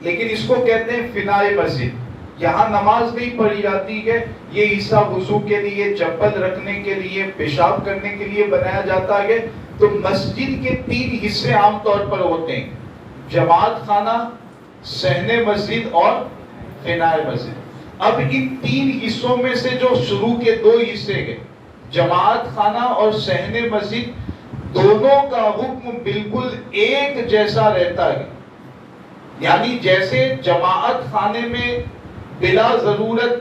لیکن اس کو کہتے ہیں فنائے مسجد۔ یہاں نماز نہیں پڑھی جاتی ہے، یہ حصہ وضو کے لیے، چپل رکھنے کے لیے، پیشاب کرنے کے لیے بنایا جاتا ہے۔ تو مسجد کے 3 حصے عام طور پر ہوتے ہیں، جماعت خانہ، صحن مسجد اور فنائے مسجد۔ اب ان 3 حصوں میں سے جو شروع کے 2 حصے گئے، جماعت خانہ اور صحن مسجد، دونوں کا حکم بالکل ایک جیسا رہتا ہے۔ یعنی جیسے جماعت خانے میں بلا ضرورت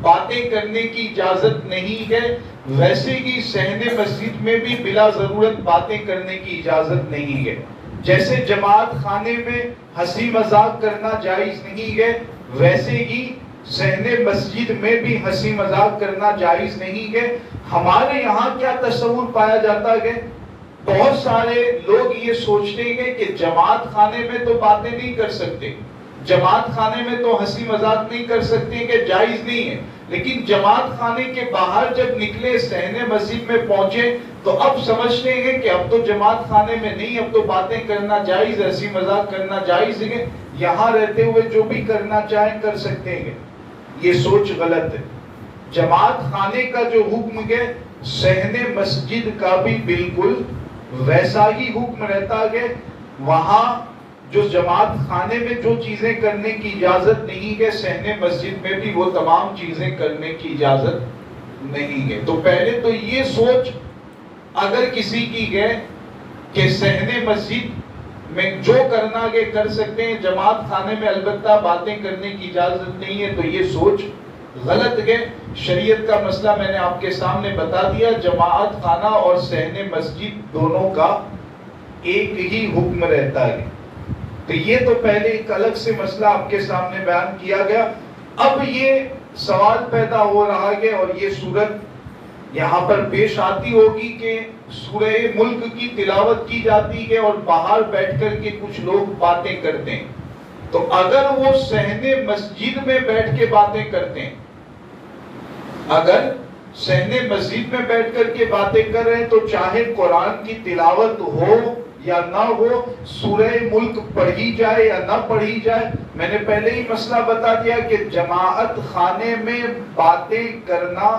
باتیں کرنے کی اجازت نہیں ہے، ویسے ہی صحن مسجد میں بھی بلا ضرورت باتیں کرنے کی اجازت نہیں ہے۔ جیسے جماعت خانے میں ہنسی مذاق کرنا جائز نہیں ہے، ویسے ہی صحن مسجد میں بھی ہنسی مذاق کرنا جائز نہیں ہے۔ ہمارے یہاں کیا تصور پایا جاتا ہے، بہت سارے لوگ یہ سوچتے ہیں کہ جماعت خانے میں تو باتیں نہیں کر سکتے، جماعت خانے میں تو ہنسی مذاق نہیں کر سکتے، کہ جائز نہیں ہے۔ لیکن جماعت خانے کے باہر جب نکلے، صحن مسجد میں پہنچے، تو اب سمجھتے ہیں کہ اب تو جماعت خانے میں نہیں، اب تو باتیں کرنا جائز، ہنسی مذاق کرنا جائز ہے، یہاں رہتے ہوئے جو بھی کرنا چاہیں کر سکتے ہیں۔ یہ سوچ غلط ہے۔ جماعت خانے کا جو حکم ہے، صحن مسجد کا بھی بالکل ویسا ہی حکم رہتا ہے وہاں جو جماعت خانے میں جو چیزیں کرنے کی اجازت نہیں ہے صحن مسجد میں بھی وہ تمام چیزیں کرنے کی اجازت نہیں ہے. تو پہلے تو یہ سوچ اگر کسی کی ہے کہ صحن مسجد میں جو کرنا ہے کر سکتے ہیں، جماعت خانے میں البتہ باتیں کرنے کی اجازت نہیں ہے، تو یہ سوچ غلط ہے. شریعت کا مسئلہ میں نے آپ کے سامنے بتا دیا. جماعت خانہ اور صحن مسجد دونوں کا ایک ہی حکم رہتا ہے. تو یہ تو پہلے ایک الگ سے مسئلہ آپ کے سامنے بیان کیا گیا. اب یہ سوال پیدا ہو رہا ہے اور یہ صورت یہاں پر پیش آتی ہوگی کہ سورہ ملک کی تلاوت کی جاتی ہے اور باہر بیٹھ کر کے کچھ لوگ باتیں کرتے ہیں. تو اگر وہ صحن مسجد میں بیٹھ کے باتیں کرتے ہیں، اگر صحن مسجد میں بیٹھ کر کے باتیں کر رہے ہیں، تو چاہے قرآن کی تلاوت ہو یا نہ ہو، سورہ ملک پڑھی جائے یا نہ پڑھی جائے. میں نے پہلے ہی مسئلہ بتا دیا کہ جماعت خانے میں باتیں کرنا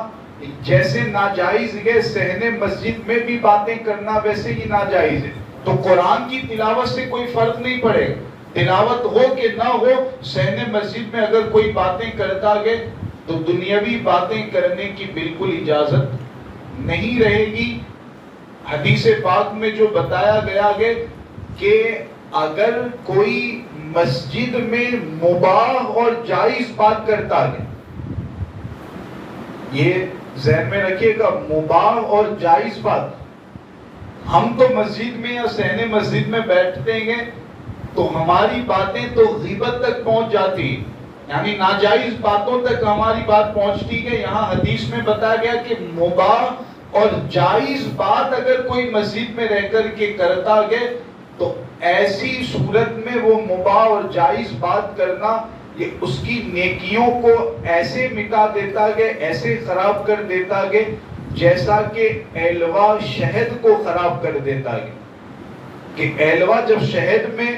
جیسے ناجائز ہے، صحن مسجد میں بھی باتیں کرنا ویسے ہی ناجائز ہے. تو قرآن کی تلاوت سے کوئی فرق نہیں پڑے گا، تلاوت ہو کہ نہ ہو. صحن مسجد میں اگر کوئی باتیں کرتا ہے تو دنیاوی باتیں کرنے کی بالکل اجازت نہیں رہے گی. حدیث پاک میں جو بتایا گیا ہے کہ اگر کوئی مسجد میں مباح اور جائز بات کرتا ہے، یہ ذہن میں رکھیے گا، مباح اور جائز بات. ہم تو مسجد میں یا صحن مسجد میں بیٹھتے ہیں تو ہماری باتیں تو غیبت تک پہنچ جاتی ہیں، یعنی ناجائز باتوں تک ہماری بات پہنچتی ہے. یہاں حدیث میں بتایا گیا کہ مباح اور جائز بات اگر کوئی مسجد میں رہ کر کے کرتا ہے تو ایسی صورت میں وہ مباح اور جائز بات کرنا یہ اس کی نیکیوں کو ایسے مٹا دیتا ہے، ایسے خراب کر دیتا ہے جیسا کہ ایلوا شہد کو خراب کر دیتا ہے. کہ ایلوا جب شہد میں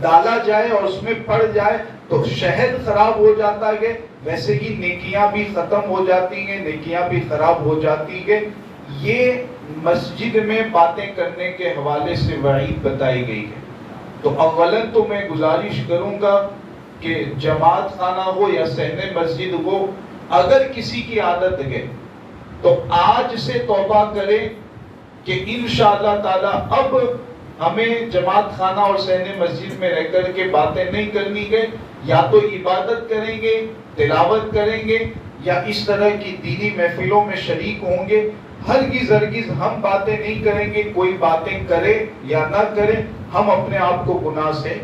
ڈالا جائے اور اس میں پڑ جائے تو شہد خراب ہو جاتا ہے، ویسے ہی نیکیاں بھی ختم ہو جاتی ہیں، نیکیاں بھی خراب ہو جاتی ہیں. یہ مسجد میں باتیں کرنے کے حوالے سے وعید بتائی گئی ہے. تو اولاً تو میں گزارش کروں گا کہ جماعت خانہ ہو یا صحن مسجد ہو، اگر کسی کی عادت ہے تو آج سے توبہ کرے کہ انشاءاللہ تعالی اب ہمیں جماعت خانہ اور صحن مسجد میں رہ کر کے باتیں نہیں کرنی ہے. یا تو عبادت کریں گے، تلاوت کریں گے، یا اس طرح کی دینی محفلوں میں شریک ہوں گے. ہرگز ہم باتیں نہیں کریں گے. کوئی باتیں کرے یا نہ کرے، ہم اپنے آپ کو گناہ سے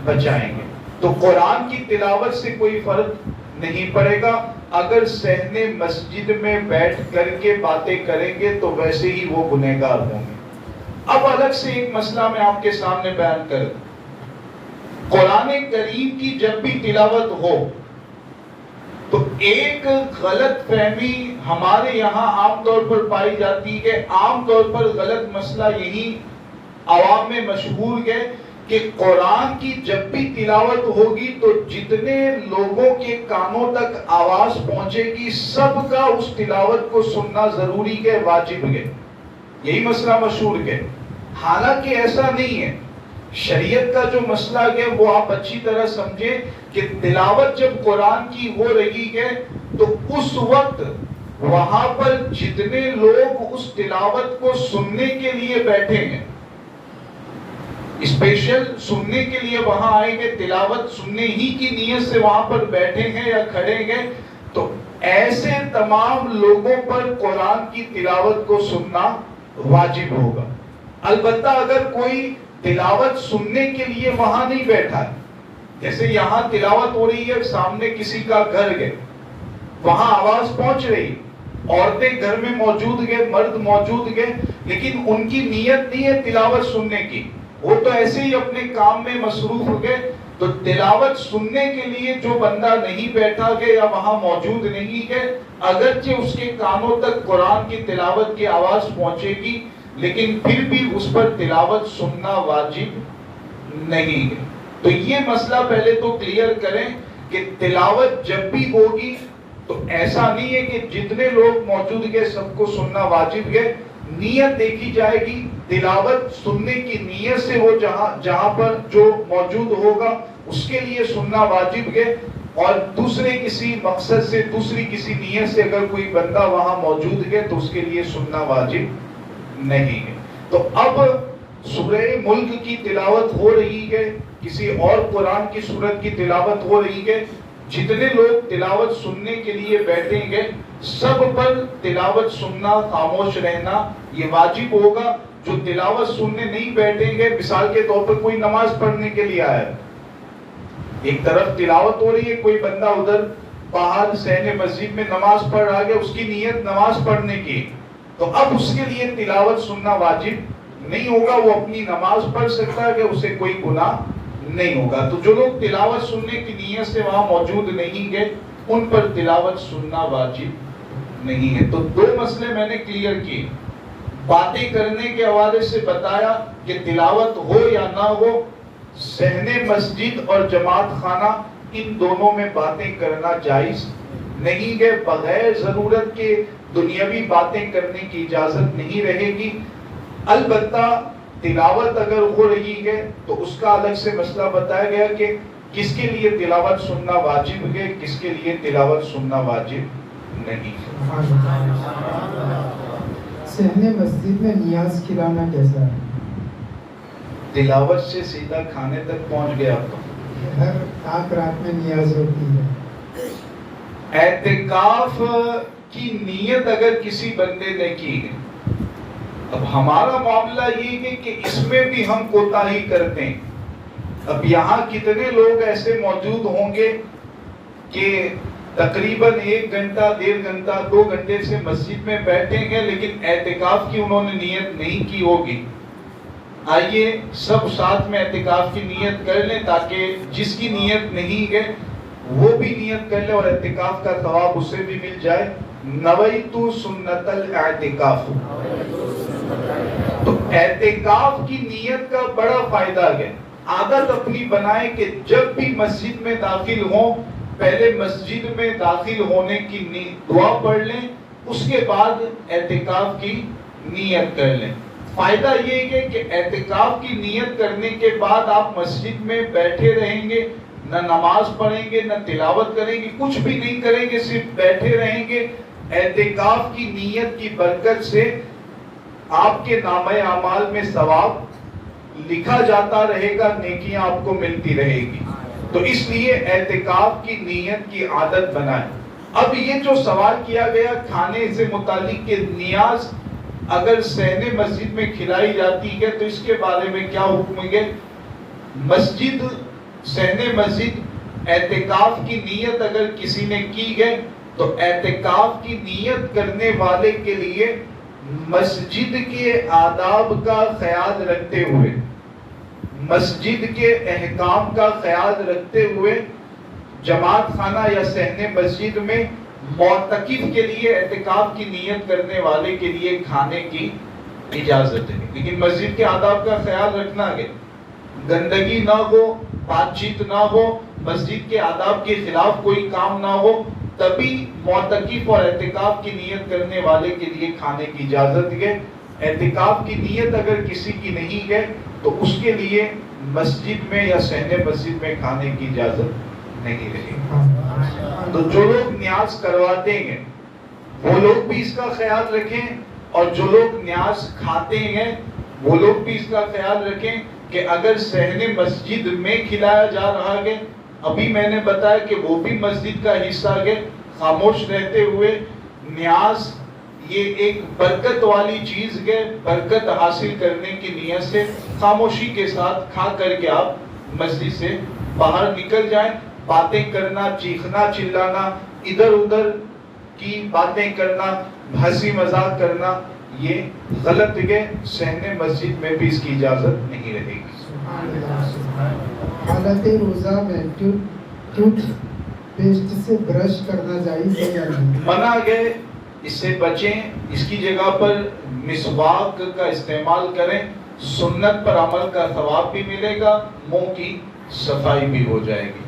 بچائیں گے. تو قرآن کی تلاوت سے کوئی فرق نہیں پڑے گا. اگر صحن مسجد میں بیٹھ کر کے باتیں کریں گے تو ویسے ہی وہ گنہگار ہوں گے. اب الگ سے ایک مسئلہ میں آپ کے سامنے بیان کروں. قرآن کریم کی جب بھی تلاوت ہو تو ایک غلط فہمی ہمارے یہاں عام طور پر پائی جاتی ہے. عام طور پر غلط مسئلہ یہی عوام میں مشہور ہے کہ قرآن کی جب بھی تلاوت ہوگی تو جتنے لوگوں کے کانوں تک آواز پہنچے گی سب کا اس تلاوت کو سننا ضروری ہے، واجب ہے. یہی مسئلہ مشہور ہے. حالانکہ ایسا نہیں ہے. شریعت کا جو مسئلہ ہے وہ آپ اچھی طرح سمجھیں کہ تلاوت جب قرآن کی ہو رہی ہے تو اس وقت وہاں پر جتنے لوگ اس تلاوت کو سننے کے لیے بیٹھے ہیں، اسپیشل سننے کے لیے وہاں آئیں گے، تلاوت سننے ہی کی نیت سے وہاں پر بیٹھے ہیں یا کھڑے ہیں، تو ایسے تمام لوگوں پر قرآن کی تلاوت کو سننا واجب ہوگا. البتہ اگر کوئی تلاوت سننے کے لیے وہاں نہیں بیٹھا ہے، جیسے یہاں تلاوت ہو رہی ہے، سامنے کسی کا گھر ہے، وہاں آواز پہنچ رہی، عورتیں گھر میں موجود ہیں، مرد موجود ہیں، لیکن ان کی نیت نہیں ہے تلاوت سننے کی، وہ تو ایسے ہی اپنے کام میں مصروف ہو گئے. تو تلاوت سننے کے لیے جو بندہ نہیں بیٹھا ہے یا وہاں موجود نہیں ہے، اگرچہ اس کے کانوں تک قرآن کی تلاوت کی آواز پہنچے گی لیکن پھر بھی اس پر تلاوت سننا واجب نہیں ہے. تو یہ مسئلہ پہلے تو کلیئر کریں کہ تلاوت جب بھی ہوگی تو ایسا نہیں ہے کہ جتنے لوگ موجود ہیں سب کو سننا واجب ہے. نیت دیکھی جائے گی تلاوت سننے کی نیت سے وہ جہاں پر جو موجود ہوگا اس کے لیے سننا واجب ہے، اور دوسرے کسی مقصد سے، دوسری کسی نیت سے اگر کوئی بندہ وہاں موجود ہے تو اس کے لیے سننا واجب نہیں ہے۔ تو اب سورہ ملک کی تلاوت ہو رہی ہے، کسی اور قرآن کی سورت کی تلاوت ہو رہی ہے، جتنے لوگ تلاوت سننے کے لیے بیٹھیں گے سب پر تلاوت سننا، خاموش رہنا یہ واجب ہوگا۔ جو تلاوت سننے نہیں بیٹھیں گے، مثال کے طور پر کوئی نماز پڑھنے کے لیے آیا، ایک طرف تلاوت ہو رہی ہے، کوئی بندہ ادھر باہر صحن مسجد میں نماز پڑھ رہا ہے، اس کی نیت نماز پڑھنے کی، تو اب اس کے لیے تلاوت سننا واجب نہیں ہوگا، وہ اپنی نماز پڑھ سکتا ہے کہ اسے کوئی گناہ نہیں ہوگا۔ تو جو لوگ تلاوت سننے کی نیت سے وہاں موجود نہیں گے ان پر تلاوت سننا واجب نہیں ہے۔ تو دو مسئلے میں نے کلیئر کیے، باتیں کرنے کے حوالے سے بتایا کہ تلاوت ہو یا نہ ہو، صحن مسجد اور جماعت خانہ ان دونوں میں باتیں کرنا جائز نہیں ہے، بغیر ضرورت کے دنیاوی باتیں کرنے کی اجازت نہیں رہے گی۔ البتہ تلاوت اگر ہو رہی ہے تو اس کا الگ سے مسئلہ بتایا گیا کہ کس کے لیے تلاوت سننا واجب ہے، کس کے لیے تلاوت سننا واجب نہیں ہے۔ صحن مسجد میں نیاز کھلانا کیسا ہے؟ تلاوت سے سیدھا کھانے تک پہنچ گیا تو ہر رات میں نیاز ہوتی ہے۔ اعتکاف کی نیت اگر کسی بندے نے کی ہے، اب ہمارا معاملہ یہ ہے کہ اس میں بھی ہم کوتاہی کرتے ہیں۔ اب یہاں کتنے لوگ ایسے موجود ہوں گے کہ تقریباً 1 گھنٹہ، 1.5 گھنٹہ، 2 گھنٹے سے مسجد میں بیٹھیں گے لیکن اعتکاف کی انہوں نے نیت نہیں کی ہوگی۔ آئیے سب ساتھ میں اعتکاف کی نیت کر لیں تاکہ جس کی نیت نہیں ہے وہ بھی نیت کر لے اور اعتکاف کا ثواب اسے بھی مل جائے۔ نویت سنت الاعتکاف، تو اعتکاف کی نیت کا بڑا فائدہ ہے۔ عادت اپنی بنائیں کہ جب بھی مسجد میں داخل ہوں پہلے مسجد میں داخل ہونے کی دعا پڑھ لیں، اس کے بعد اعتکاف کی نیت کر لیں۔ فائدہ یہ ہے کہ اعتکاف کی نیت کرنے کے بعد آپ مسجد میں بیٹھے رہیں گے، نہ نماز پڑھیں گے، نہ تلاوت کریں گے، کچھ بھی نہیں کریں گے، صرف بیٹھے رہیں گے۔ اعتکاف کی نیت کی برکت سے آپ کے نامہ اعمال میں ثواب لکھا جاتا رہے گا، نیکیاں آپ کو ملتی رہے گی۔ تو اس لیے اعتکاف کی نیت کی عادت بنائیں۔ اب یہ جو سوال کیا گیا کھانے سے متعلق کہ نیاز اگر صحن مسجد میں کھلائی جاتی ہے تو اس کے بارے میں کیا حکم ہے؟ مسجد، صحن مسجد اعتکاف کی نیت اگر کسی نے کی ہے تو اعتکاف کی نیت کرنے والے کے لیے مسجد کے آداب کا خیال رکھتے ہوئے، مسجد کے احکام کا خیال رکھتے ہوئے جماعت خانہ یا صحن مسجد میں معتکف کے لیے اعتکاف کی نیت کرنے والے کے لیے کھانے کی اجازت ہے، لیکن مسجد کے آداب کا خیال رکھنا ہے، گندگی نہ ہو، بات چیت نہ ہو، مسجد کے آداب کے خلاف کوئی کام نہ ہو، تبھی معتکف اور اعتکاف کی نیت کرنے والے کے لیے کھانے کی اجازت ہے۔ اعتکاف کی نیت اگر کسی کی نہیں ہے تو اس کے لیے مسجد میں یا صحن مسجد میں کھانے کی اجازت نہیں رہے گی۔ تو جو لوگ نیاز کرواتے ہیں وہ لوگ بھی اس کا خیال رکھیں، اور جو لوگ نیاز کھاتے ہیں وہ لوگ بھی اس کا خیال رکھیں کہ اگر صحن مسجد میں کھلایا جا رہا ہے، ابھی میں نے بتایا کہ وہ بھی مسجد کا حصہ ہے، خاموش رہتے ہوئے نیاز یہ ایک برکت والی چیز ہے، برکت حاصل کرنے کی نیت سے خاموشی کے ساتھ کھا کر کے آپ مسجد سے باہر نکل جائیں۔ باتیں کرنا، چیخنا چلانا، ادھر ادھر کی باتیں کرنا، ہنسی مذاق کرنا یہ غلط ہے، صحن مسجد میں بھی اس کی اجازت نہیں رہے گی۔ حالت روزہ میں ٹوتھ پیسٹ سے برش کرنا جائز ہے یا نہیں؟ منع ہے، اس سے بچیں، اس کی جگہ پر مسواک کا استعمال کریں، سنت پر عمل کا ثواب بھی ملے گا، منہ کی صفائی بھی ہو جائے گی۔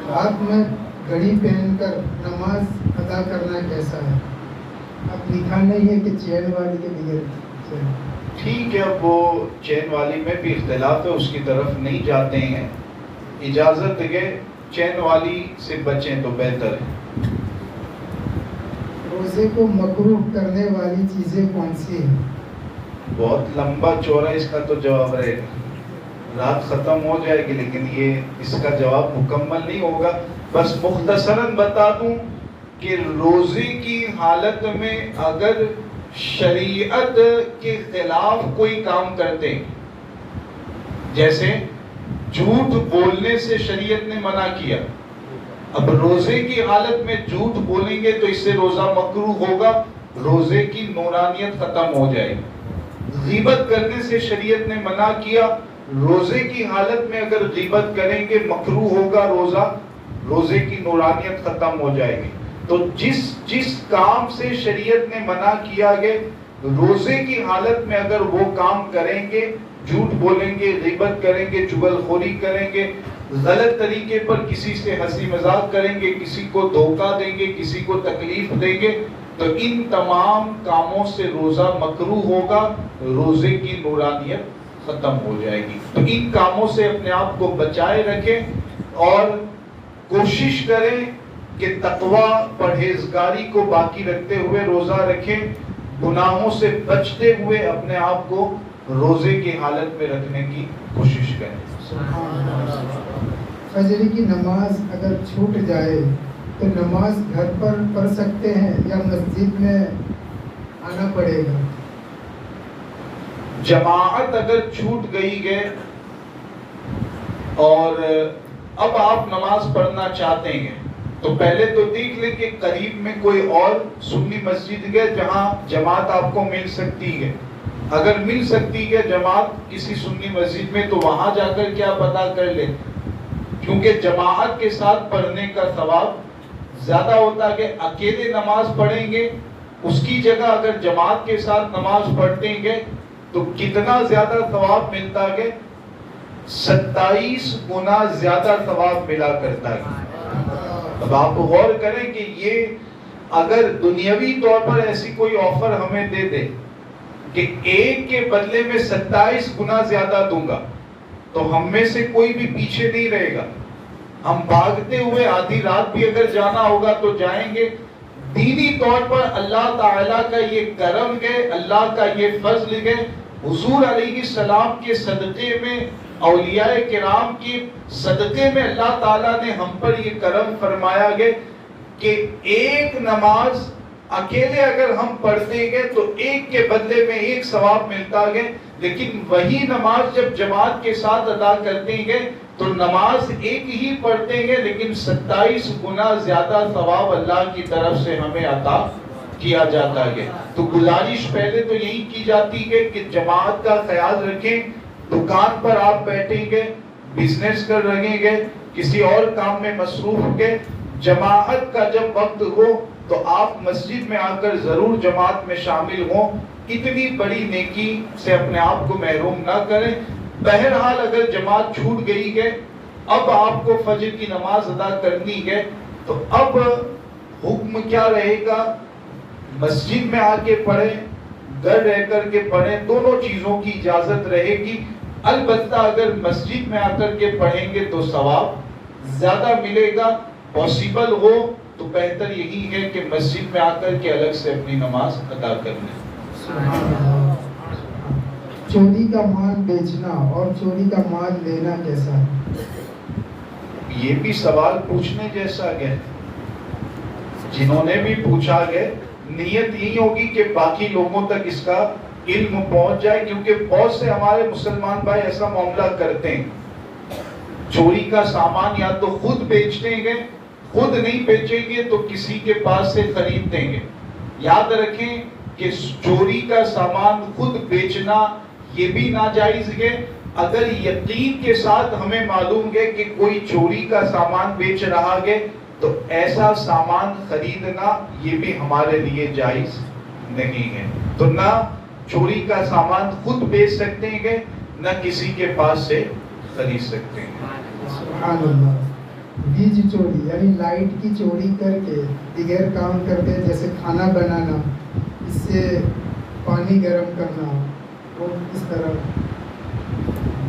ہاتھ میں گھڑی پہن کر نماز ادا کرنا کیسا ہے؟ اب لکھا نہیں ہے کہ چین والی کے لیے ٹھیک ہے، اب وہ چین والی میں بھی اختلاف ہے، اس کی طرف نہیں جاتے ہیں، اجازت ہے چین والی سے بچیں تو بہتر ہے۔ روزے کو مکروہ کرنے والی چیزیں کون سی ہیں؟ بہت لمبا چوڑا اس کا تو جواب رہے گا، رات ختم ہو جائے گی، لیکن یہ اس کا جواب مکمل نہیں ہوگا۔ بس مختصراً بتا دوں کہ روزے کی حالت میں اگر شریعت کے خلاف کوئی کام کرتے ہیں، جیسے جھوٹ بولنے سے شریعت نے منع کیا، اب روزے کی حالت میں جھوٹ بولیں گے تو اس سے روزہ مکروہ ہوگا، روزے کی نورانیت ختم ہو جائے گی۔ غیبت کرنے سے شریعت نے منع کیا، روزے کی حالت میں اگر غیبت کریں گے مکروہ ہوگا، روزے کی نورانیت ختم ہو جائے گی۔ تو جس کام سے شریعت نے منع کیا گیا، روزے کی حالت میں اگر وہ کام کریں گے، جھوٹ بولیں گے، غیبت کریں گے، چغل خوری کریں گے، غلط طریقے پر کسی سے ہنسی مذاق کریں گے، کسی کو دھوکہ دیں گے، کسی کو تکلیف دیں گے، تو ان تمام کاموں سے روزہ مکروہ ہوگا، روزے کی نورانیت ختم ہو جائے گی۔ تو ان کاموں سے اپنے آپ کو بچائے رکھیں اور کوشش کریں کہ تقویٰ پرہیزگاری کو باقی رکھتے ہوئے روزہ رکھیں، گناہوں سے بچتے ہوئے اپنے آپ کو روزے کی حالت میں رکھنے کی کوشش کریں۔ فجر کی نماز اگر چھوٹ جائے تو نماز گھر پر پڑھ سکتے ہیں یا مسجد میں آنا پڑے گا؟ جماعت اگر چھوٹ گئی ہے اور اب آپ نماز پڑھنا چاہتے ہیں تو پہلے تو دیکھ لیں کہ قریب میں کوئی اور سنی مسجد ہے جہاں جماعت آپ کو مل سکتی ہے۔ اگر مل سکتی ہے جماعت کسی سنی مسجد میں تو وہاں جا کر کیا پتہ کر لیں، کیونکہ جماعت کے ساتھ پڑھنے کا ثواب زیادہ ہوتا ہے کہ اکیلے نماز پڑھیں گے، اس کی جگہ اگر جماعت کے ساتھ نماز پڑھتے ہیں تو کتنا زیادہ ثواب ملتا ہے؟ 27 گنا زیادہ ثواب ملا کرتا ہے۔ اب آپ غور کریں کہ یہ اگر دنیاوی طور پر ایسی کوئی آفر ہمیں دے دے کہ ایک کے بدلے میں 27 گنا زیادہ دوں گا تو ہم میں سے کوئی بھی پیچھے نہیں رہے گا، ہم بھاگتے ہوئے آدھی رات بھی اگر جانا ہوگا تو جائیں گے۔ دینی طور پر اللہ تعالیٰ کا یہ کرم ہے، اللہ کا یہ فضل ہے، حضور علیہ السلام کے صدقے میں، اولیاء کرام کی صدقے میں اللہ تعالیٰ نے ہم پر یہ کرم فرمایا گیا کہ ایک نماز اکیلے اگر ہم پڑھتے گے تو ایک کے بدلے میں ایک ثواب ملتا ہے، لیکن وہی نماز جب جماعت کے ساتھ ادا کرتے گے تو نماز ایک ہی پڑھتے گے لیکن 27 گنا زیادہ ثواب اللہ کی طرف سے ہمیں عطا کیا جاتا ہے۔ تو گزارش پہلے تو یہی کی جاتی ہے کہ جماعت کا خیال رکھیں، دکان پر آپ بیٹھیں گے، بزنس کر رہیں گے، کسی اور کام میں مصروف ہوں گے، جماعت کا جب وقت ہو تو آپ مسجد میں آ کر ضرور جماعت میں شامل ہوں، اتنی بڑی نیکی سے اپنے آپ کو محروم نہ کریں۔ بہرحال اگر جماعت چھوٹ گئی ہے، اب آپ کو فجر کی نماز ادا کرنی ہے تو اب حکم کیا رہے گا؟ مسجد میں آ کے پڑھیں، گھر رہ کر کے پڑھیں، دونوں چیزوں کی اجازت رہے گی۔ البتہ اگر مسجد میں آ کر کے پڑھیں گے تو ثواب زیادہ ملے گا، پاسبل ہو تو بہتر یہی ہے کہ مسجد میں آ کر کے الگ سے اپنی نماز ادا کر لیں۔ چوری کا مال بیچنا اور چوری کا مال لینا کیسا ہے؟ یہ بھی سوال پوچھنے جیسا ہے، جنہوں نے بھی پوچھا ہے نیت یہی ہوگی کہ باقی لوگوں تک اس کا علم پہنچ جائے، کیونکہ بہت سے ہمارے مسلمان بھائی ایسا معاملہ کرتے ہیں، چوری کا سامان یا تو خود بیچتے ہیں، خود نہیں بیچیں گے تو کسی کے پاس سے خرید دیں گے۔ یاد رکھیں کہ چوری کا سامان خود بیچنا یہ بھی ناجائز ہے۔ اگر یقین کے ساتھ ہمیں معلوم ہے کہ کوئی چوری کا سامان بیچ رہا ہے تو ایسا سامان خریدنا یہ بھی ہمارے لیے جائز نہیں ہے۔ تو نہ چوری کا سامان خود بیچ سکتے ہیں، نہ کسی کے پاس سے خرید سکتے ہیں۔ سبحان اللہ۔ بیج چوری یعنی لائٹ کی چوری کر کے دیگر کام کرتے ہیں، جیسے کھانا بنانا، اس سے پانی گرم کرنا، وہ اس طرح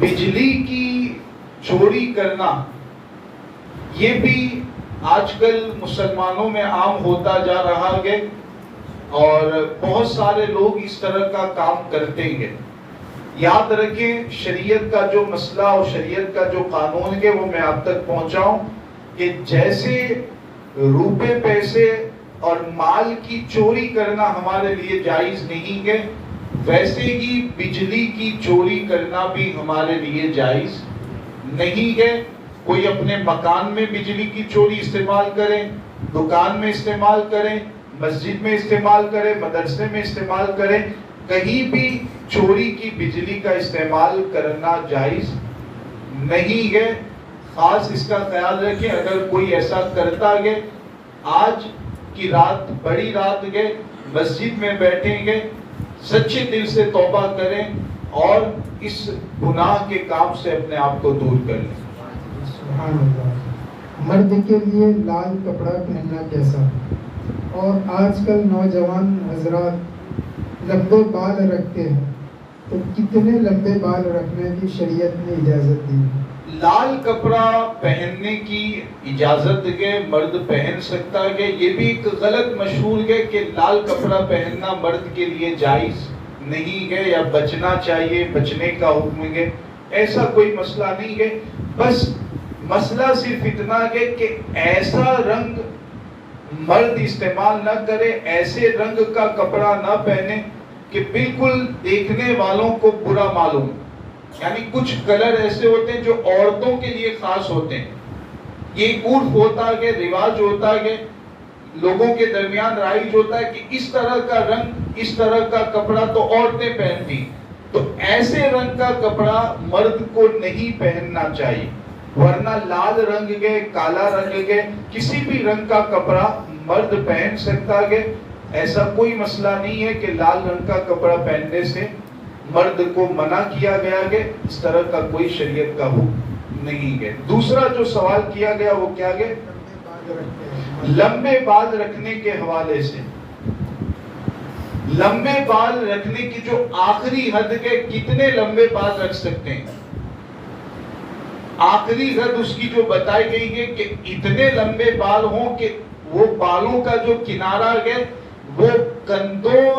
بجلی کی چوری کرنا یہ بھی آج کل مسلمانوں میں عام ہوتا جا رہا ہے اور بہت سارے لوگ اس طرح کا کام کرتے ہیں. یاد رکھیں شریعت کا جو مسئلہ اور شریعت کا جو قانون ہے وہ میں آپ تک پہنچاؤں کہ جیسے روپے پیسے اور مال کی چوری کرنا ہمارے لیے جائز نہیں ہے، ویسے ہی بجلی کی چوری کرنا بھی ہمارے لیے جائز نہیں ہے. کوئی اپنے مکان میں بجلی کی چوری استعمال کرے، دکان میں استعمال کرے، مسجد میں استعمال کرے، مدرسے میں استعمال کرے، کہیں بھی چوری کی بجلی کا استعمال کرنا جائز نہیں ہے. خاص اس کا خیال رکھیں اگر کوئی ایسا کرتا ہے، آج کی رات بڑی رات ہے، مسجد میں بیٹھیں گے، سچے دل سے توبہ کریں اور اس گناہ کے کام سے اپنے آپ کو دور کر لیں. سبحان اللہ. مرد کے لیے لال کپڑا پہننا کیسا؟ اور آج کل نوجوان حضرات لمبے بال رکھتے ہیں، تو کتنے لمبے بال رکھنے کی شریعت نے اجازت دی؟ لال کپڑا پہننے کی اجازت ہے، مرد پہن سکتا ہے. یہ بھی ایک غلط مشہور ہے کہ لال کپڑا پہننا مرد کے لیے جائز نہیں ہے یا بچنا چاہیے، بچنے کا حکم ہے. ایسا کوئی مسئلہ نہیں ہے. بس مسئلہ صرف اتنا ہے کہ ایسا رنگ مرد استعمال نہ کرے، ایسے رنگ کا کپڑا نہ پہنے کہ بالکل دیکھنے والوں کو برا معلوم. یعنی کچھ کلر ایسے ہوتے ہیں جو عورتوں کے لیے خاص ہوتے ہیں. یہ ایک عرف ہوتا ہے، رواج ہوتا ہے، لوگوں کے درمیان رائج ہوتا ہے کہ اس طرح کا رنگ، اس طرح کا کپڑا تو عورتیں پہنتی، تو ایسے رنگ کا کپڑا مرد کو نہیں پہننا چاہیے. ورنہ لال رنگ کے، کالا رنگ کے، کسی بھی رنگ کا کپڑا مرد پہن سکتا ہے. ایسا کوئی مسئلہ نہیں ہے کہ لال رنگ کا کپڑا پہننے سے مرد کو منع کیا گیا ہے. اس طرح کا کوئی شریعت کا حکم نہیں ہے. دوسرا جو سوال کیا گیا وہ کیا ہے؟ لمبے بال رکھنے کے حوالے سے. لمبے بال رکھنے کی جو آخری حد ہے، کتنے لمبے بال رکھ سکتے ہیں؟ آخری حد اس کی جو بتائی گئی ہے کہ اتنے لمبے بال ہوں کہ وہ بالوں کا جو کنارہ ہے وہ کندھوں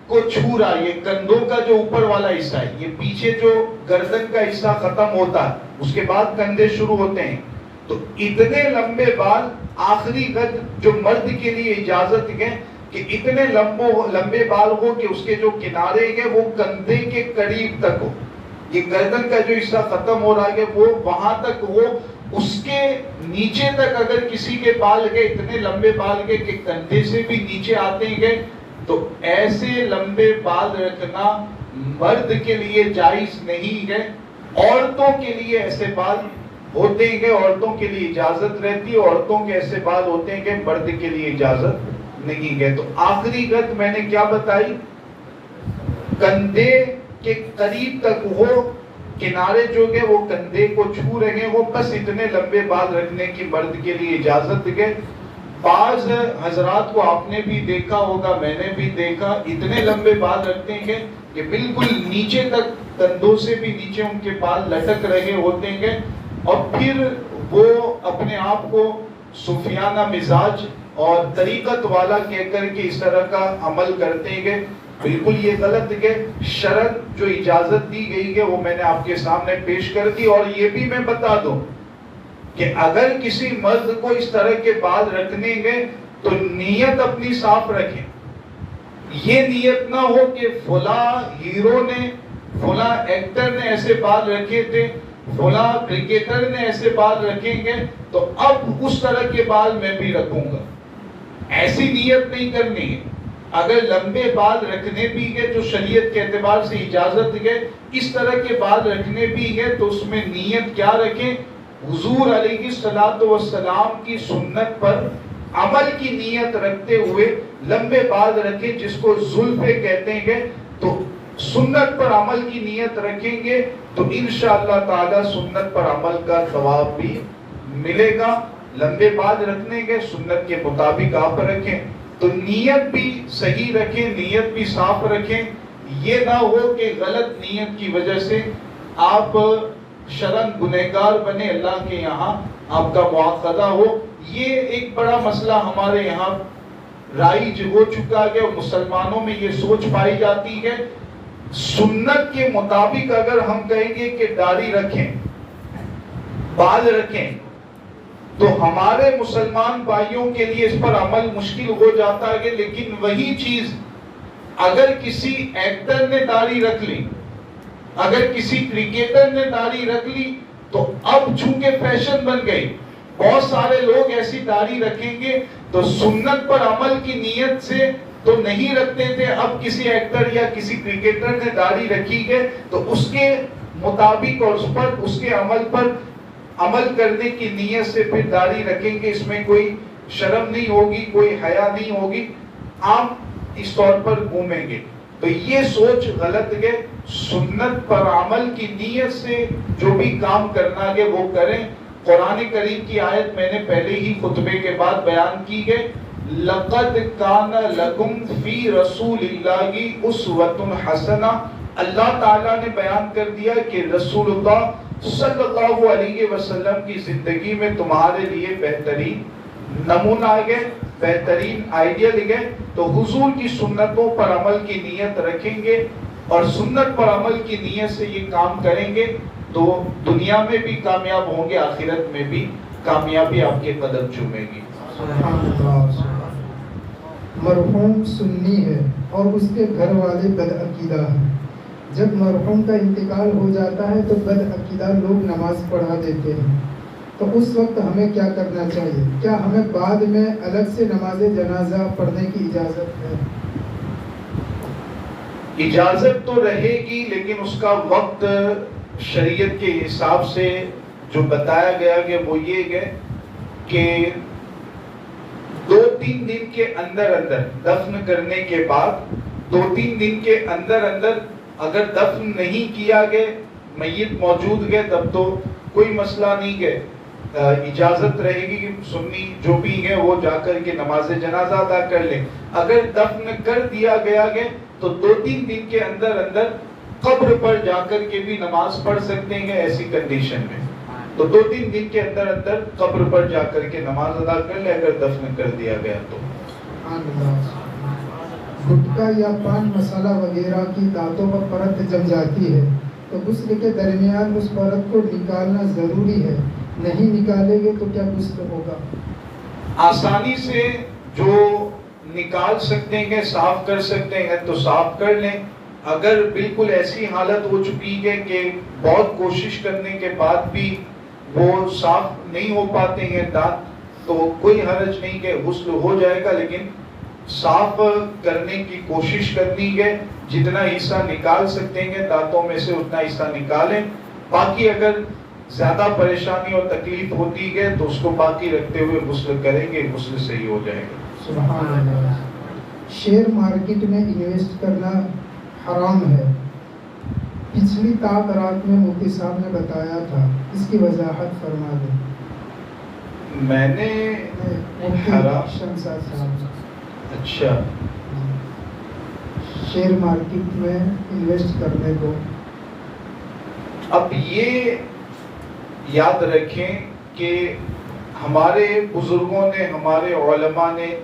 کو چھو رہا ہے. یہ کندھوں کا جو اوپر والا حصہ ہے، یہ پیچھے جو گردن کا حصہ ختم ہوتا ہے، اس کے بعد کندھے شروع ہوتے ہیں. تو اتنے لمبے بال آخری حد جو مرد کے لیے اجازت ہے کہ اتنے لمبے بال ہو کہ اس کے جو کنارے ہیں وہ کندھے کے قریب تک ہو. یہ گردن کا جو حصہ ختم ہو رہا ہے وہ وہاں تک ہو. اس کے نیچے تک اگر کسی کے بال گئے، اتنے لمبے بال گئے کہ کندھے سے بھی نیچے آتے ہیں، تو ایسے لمبے بال رکھنا مرد کے لیے جائز نہیں ہے. عورتوں کے لیے ایسے بال ہوتے ہیں، عورتوں کے لیے اجازت رہتی ہے. عورتوں کے ایسے بال ہوتے ہیں کہ مرد کے لیے اجازت نہیں ہے. تو آخری حد میں نے کیا بتائی؟ کندھے کے قریب تک ہو، کنارے جو گئے وہ کندھے کو چھو رہے ہو، بس اتنے لمبے بال رکھنے کی مرد کے لیے اجازت ہے. بعض حضرات کو آپ نے بھی دیکھا ہوگا، میں نے بھی دیکھا، اتنے لمبے بال رکھتے ہیں کہ بالکل نیچے تک، کندھوں سے بھی نیچے ان کے بال لٹک رہے ہوتے ہیں. اور پھر وہ اپنے آپ کو صوفیانہ مزاج اور طریقت والا کہہ کر کے اس طرح کا عمل کرتے ہیں. بالکل یہ غلط ہے. شرع جو اجازت دی گئی ہے وہ میں نے آپ کے سامنے پیش کر دی. اور یہ بھی میں بتا دوں کہ اگر کسی مرد کو اس طرح کے بال رکھنے گئے تو نیت اپنی صاف رکھیں. یہ نیت نہ ہو کہ فلاں ہیرو نے، فلاں ایکٹر نے ایسے بال رکھے تھے، فلاں کرکٹر نے ایسے بال رکھیں گے تو اب اس طرح کے بال میں بھی رکھوں گا. ایسی نیت نہیں کرنی ہے. اگر لمبے بال رکھنے بھی ہے جو شریعت کے اعتبار سے اجازت ہے، اس طرح کے بال رکھنے بھی ہے تو اس میں نیت کیا رکھیں؟ حضور علیہ الصلوۃ والسلام کی سنت پر عمل کی نیت رکھتے ہوئے لمبے بال رکھیں، جس کو زلفیں کہتے ہیں. تو سنت پر عمل کی نیت رکھیں گے تو انشاءاللہ تعالی سنت پر عمل کا ثواب بھی ملے گا. لمبے بال رکھنے کے سنت کے مطابق آپ رکھیں تو نیت بھی صحیح رکھیں، نیت بھی صاف رکھیں. یہ نہ ہو کہ غلط نیت کی وجہ سے آپ شرن گنہگار بنے، اللہ کے یہاں آپ کا مواخذہ ہو۔ یہ ایک بڑا مسئلہ ہمارے یہاں رائج ہو چکا ہے اور مسلمانوں میں یہ سوچ پائی جاتی ہے، سنت کے مطابق اگر ہم کہیں گے کہ داڑھی رکھیں، بال رکھیں، تو ہمارے مسلمان بھائیوں کے لیے اس پر عمل مشکل ہو جاتا ہے، لیکن وہی چیز اگر کسی ایکٹر نے داڑھی رکھ لی، اگر کسی کرکٹر نے داڑھی رکھ لی، تو اب چونکہ فیشن بن گئی، بہت سارے لوگ ایسی داڑھی رکھیں گے تو سنت پر عمل کی نیت سے تو نہیں رکھتے تھے، اب کسی ایکٹر یا کسی کرکٹر نے داڑھی رکھی ہے تو اس کے مطابق اور اس کے عمل پر عمل کرنے کی نیت سے پھر داڑھی رکھیں گے، اس میں کوئی شرم نہیں ہوگی، کوئی حیا نہیں ہوگی، آپ اس طور پر گھومیں گے۔ تو یہ سوچ غلط ہے، سنت پر عمل کی نیت سے جو بھی کام کرنا ہے وہ کریں۔ قرآن کریم کی آیت میں نے پہلے ہی خطبے کے بعد بیان کی ہے، لَقَدْ كَانَ لَكُمْ فِي رَسُولِ اللَّهِ أُسْوَةٌ حَسَنَةٌ، اللہ تعالیٰ نے بیان کر دیا کہ رسول اللہ صلی اللہ علیہ وسلم کی زندگی میں تمہارے لیے بہترین نمونہ ہے، بہترین آئیڈیل ہے۔ تو حضور کی سنتوں پر عمل کی نیت رکھیں گے اور سنت پر عمل کی نیت سے یہ کام کریں گے تو دنیا میں بھی کامیاب ہوں گے، آخرت میں بھی کامیابی آپ کے قدم چومے گی۔ مرحوم سنی ہے اور اس کے گھر والے بد عقیدہ ہیں، جب مرحوم کا انتقال ہو جاتا ہے تو بد عقیدہ لوگ نماز پڑھا دیتے ہیں، تو اس وقت ہمیں کیا کرنا چاہیے؟ کیا ہمیں بعد میں الگ سے نماز جنازہ پڑھنے کی اجازت ہے؟ اجازت تو رہے گی، لیکن اس کا وقت شریعت کے حساب سے جو بتایا گیا کہ وہ یہ ہے کہ 2-3 دن کے اندر دفن کرنے کے بعد 2-3 دن کے اندر اگر دفن نہیں کیا گیا، میت موجود گئے، تب تو کوئی مسئلہ نہیں ہے، اجازت رہے گی کہ سنی جو بھی ہے وہ جا کر کے نماز جنازہ ادا کر لیں۔ اگر دفن کر دیا گیا ہے تو 2-3 دن کے اندر قبر پر جا کر کے بھی نماز پڑھ سکتے ہیں ایسی کنڈیشن میں، تو 2-3 دن کے اندر قبر پر جا کر کے نماز ادا کر لیں اگر دفن کر دیا گیا تو۔ گٹکا یا پان مسالہ وغیرہ کی دانتوں پر پرت جم جاتی ہے تو غسل کے درمیان اس پرت کو نکالنا ضروری ہے، نہیں نکالیں گے تو کیا غسل ہوگا؟ آسانی سے جو نکال سکتے ہیں، صاف کر سکتے ہیں تو صاف کر لیں۔ اگر بالکل ایسی حالت ہو چکی ہے کہ بہت کوشش کرنے کے بعد بھی وہ صاف نہیں ہو پاتے ہیں دانت، تو کوئی حرج نہیں کہ غسل ہو جائے گا، لیکن صاف کرنے کی کوشش کرنی ہے، جتنا حصہ نکال سکتے ہیں دانتوں میں سے اتنا حصہ نکالیں، باقی اگر زیادہ پریشانی اور تکلیف ہوتی ہے تو اس کو باقی رکھتے ہوئے غسل کریں گے، غسل صحیح ہو جائے گا۔ سبحان اللہ۔ شیئر مارکیٹ میں انویسٹ کرنا حرام ہے، پچھلی رات میں مفتی صاحب نے بتایا تھا، اس کی وضاحت فرما دیں۔ میں نے شمشاد صاحب، اچھا، شیئر مارکیٹ میں انویسٹ کرنے کو، اب یہ یاد رکھیں کہ ہمارے بزرگوں نے، ہمارے علماء نے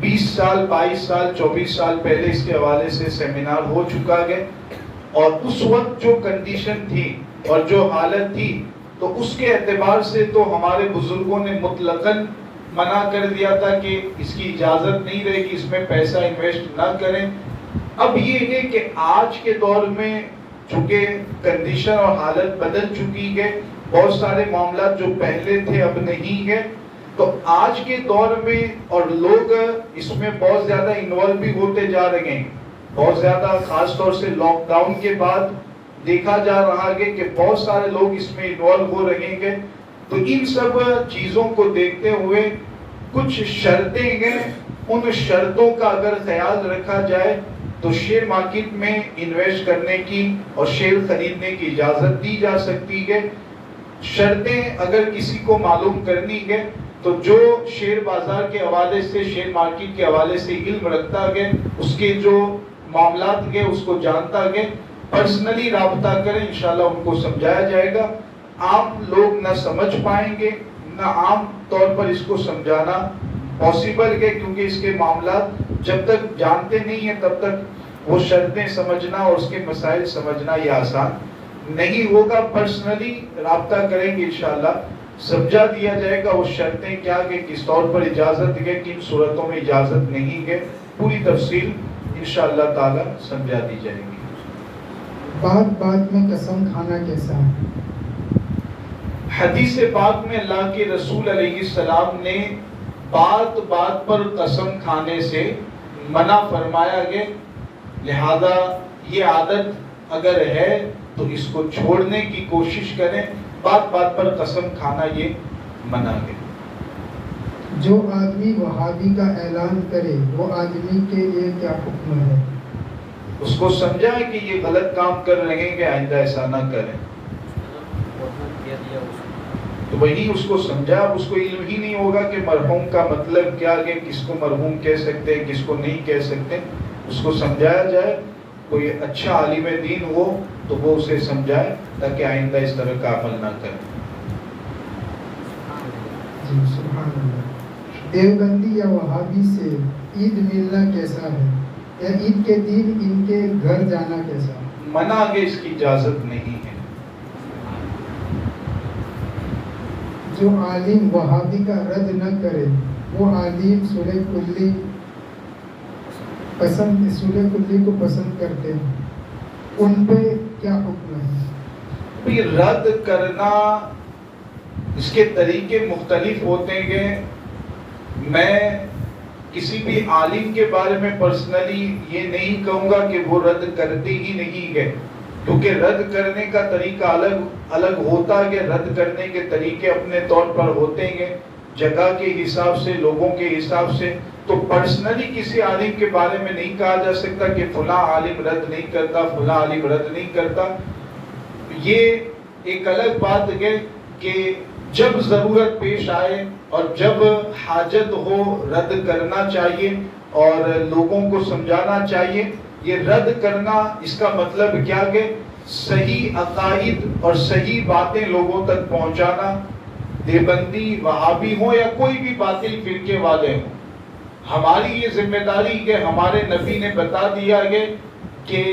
20 سال 22 سال 24 سال پہلے اس کے حوالے سے سیمینار ہو چکا ہے، اور اس وقت جو کنڈیشن تھی اور جو حالت تھی تو اس کے اعتبار سے تو ہمارے بزرگوں نے مطلقاً منع کر دیا تھا کہ اس کی اجازت نہیں رہے گی، اس میں پیسہ انویسٹ نہ کریں۔ اب یہ ہے کہ آج کے دور میں چونکہ کنڈیشن اور حالت بدل چکی ہے، بہت سارے معاملات جو پہلے تھے اب نہیں ہے، تو آج کے دور میں اور لوگ اس میں بہت زیادہ انوالو بھی ہوتے جا رہے ہیں، بہت زیادہ، خاص طور سے لاک ڈاؤن کے بعد دیکھا جا رہا ہے کہ بہت سارے لوگ اس میں انوالو ہو رہے ہیں۔ تو ان سب چیزوں کو دیکھتے ہوئے کچھ شرطیں ہیں، ان شرطوں کا اگر خیال رکھا جائے تو شیئر مارکیٹ میں انویسٹ کرنے کی اور شیئر خریدنے کی اجازت دی جا سکتی ہے۔ شرطیں اگر کسی کو معلوم کرنی ہے تو جو شیئر بازار کے حوالے سے، شیئر مارکیٹ کے حوالے سے علم رکھتا ہے، اس کے جو معاملات کے اس کو جانتا ہے، پرسنلی رابطہ کریں، انشاءاللہ ان کو سمجھایا جائے گا. عام لوگ نہ سمجھ پائیں گے، نہ عام طور پر اس کو سمجھانا پاسبل ہے، کیونکہ اس کے معاملات جب تک جانتے نہیں ہیں تب تک وہ شرطیں سمجھنا اور اس کے مسائل سمجھنا یہ آسان نہیں ہوگا. پرسنلی رابطہ کریں گے انشاءاللہ سمجھا دیا جائے گا وہ شرطیں کیا کہ کس طور پر اجازت ہے، کن صورتوں میں اجازت نہیں ہے، پوری تفصیل انشاءاللہ تعالی سمجھا دی جائے گی. بات میں قسم کھانا کیسا ہے؟ حدیث پاک میں اللہ کے رسول علیہ السلام نے بات پر قسم کھانے سے منع فرمایا گیا، لہذا یہ عادت اگر ہے تو اس کو چھوڑنے کی کوشش کریں. بات پر قسم کھانا یہ منع ہے. جو آدمی وہابی کا اعلان کرے وہ آدمی کے لیے کیا حکم ہے؟ اس کو سمجھائیں کہ یہ غلط کام کر رہے ہیں کہ آئندہ ایسا نہ کریں. تو وہی اس کو سمجھا. اس کو علم ہی نہیں ہوگا کہ مرحوم کا مطلب کیا ہے، کس کو مرحوم کہہ سکتے ہیں کس کو نہیں کہہ سکتے. اس کو سمجھایا جائے، کوئی اچھا عالم دین ہو تو وہ اسے سمجھائے تاکہ آئندہ اس طرح کا عمل نہ کرے. جی سبحان اللہ. دیوبندی یا وہابی سے عید ملنا کیسا ہے، یا عید کے دن ان کے گھر جانا کیسا؟ منع کہ اس کی اجازت نہیں ہے. جو عالم وہابی کا رد نہ کرے وہ عالم سورہ کلی کو پسند کرتے ہیں، ان پہ کیا حکم ہے؟ رد کرنا اس کے طریقے مختلف ہوتے ہیں. میں کسی بھی عالم کے بارے میں پرسنلی یہ نہیں کہوں گا کہ وہ رد کرتے ہی نہیں گئے، کیونکہ رد کرنے کا طریقہ الگ ہوتا ہے. رد کرنے کے طریقے اپنے طور پر ہوتے ہیں، جگہ کے حساب سے، لوگوں کے حساب سے. تو پرسنلی کسی عالم کے بارے میں نہیں کہا جا سکتا کہ فلاں عالم رد نہیں کرتا، فلاں عالم رد نہیں کرتا. یہ ایک الگ بات ہے کہ جب ضرورت پیش آئے اور جب حاجت ہو رد کرنا چاہیے اور لوگوں کو سمجھانا چاہیے. یہ رد کرنا اس کا مطلب کیا کہ صحیح عقائد اور صحیح باتیں لوگوں تک پہنچانا. دیوبندی وہابی ہوں یا کوئی بھی باطل فرقے والے ہوں، ہماری یہ ذمہ داری کہ ہمارے نبی نے بتا دیا ہے کہ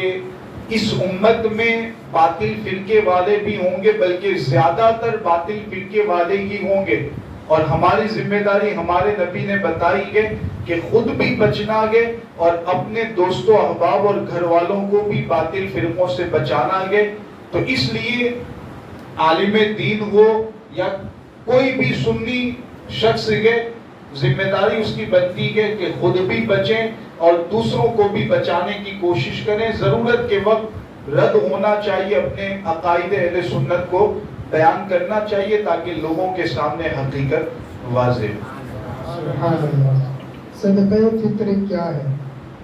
اس امت میں باطل فرقے والے بھی ہوں گے، بلکہ زیادہ تر باطل فرقے والے ہی ہوں گے. اور ہماری ذمہ داری ہمارے نبی نے بتائی ہے کہ خود بھی بچنا ہے اور اپنے دوستوں احباب اور گھر والوں کو بھی باطل فرقوں سے بچانا ہے. تو اس لیے عالم دین ہو یا کوئی بھی سنی شخص ہے، ذمہ داری اس کی بنتی ہے کہ خود بھی بچیں اور دوسروں کو بھی بچانے کی کوشش کریں. ضرورت کے وقت رد ہونا چاہیے، اپنے عقائد اہل سنت کو بیان کرنا چاہیے تاکہ لوگوں کے سامنے حقیقت واضح ہو. سبحان اللہ. صدقہ فطر کیا ہے؟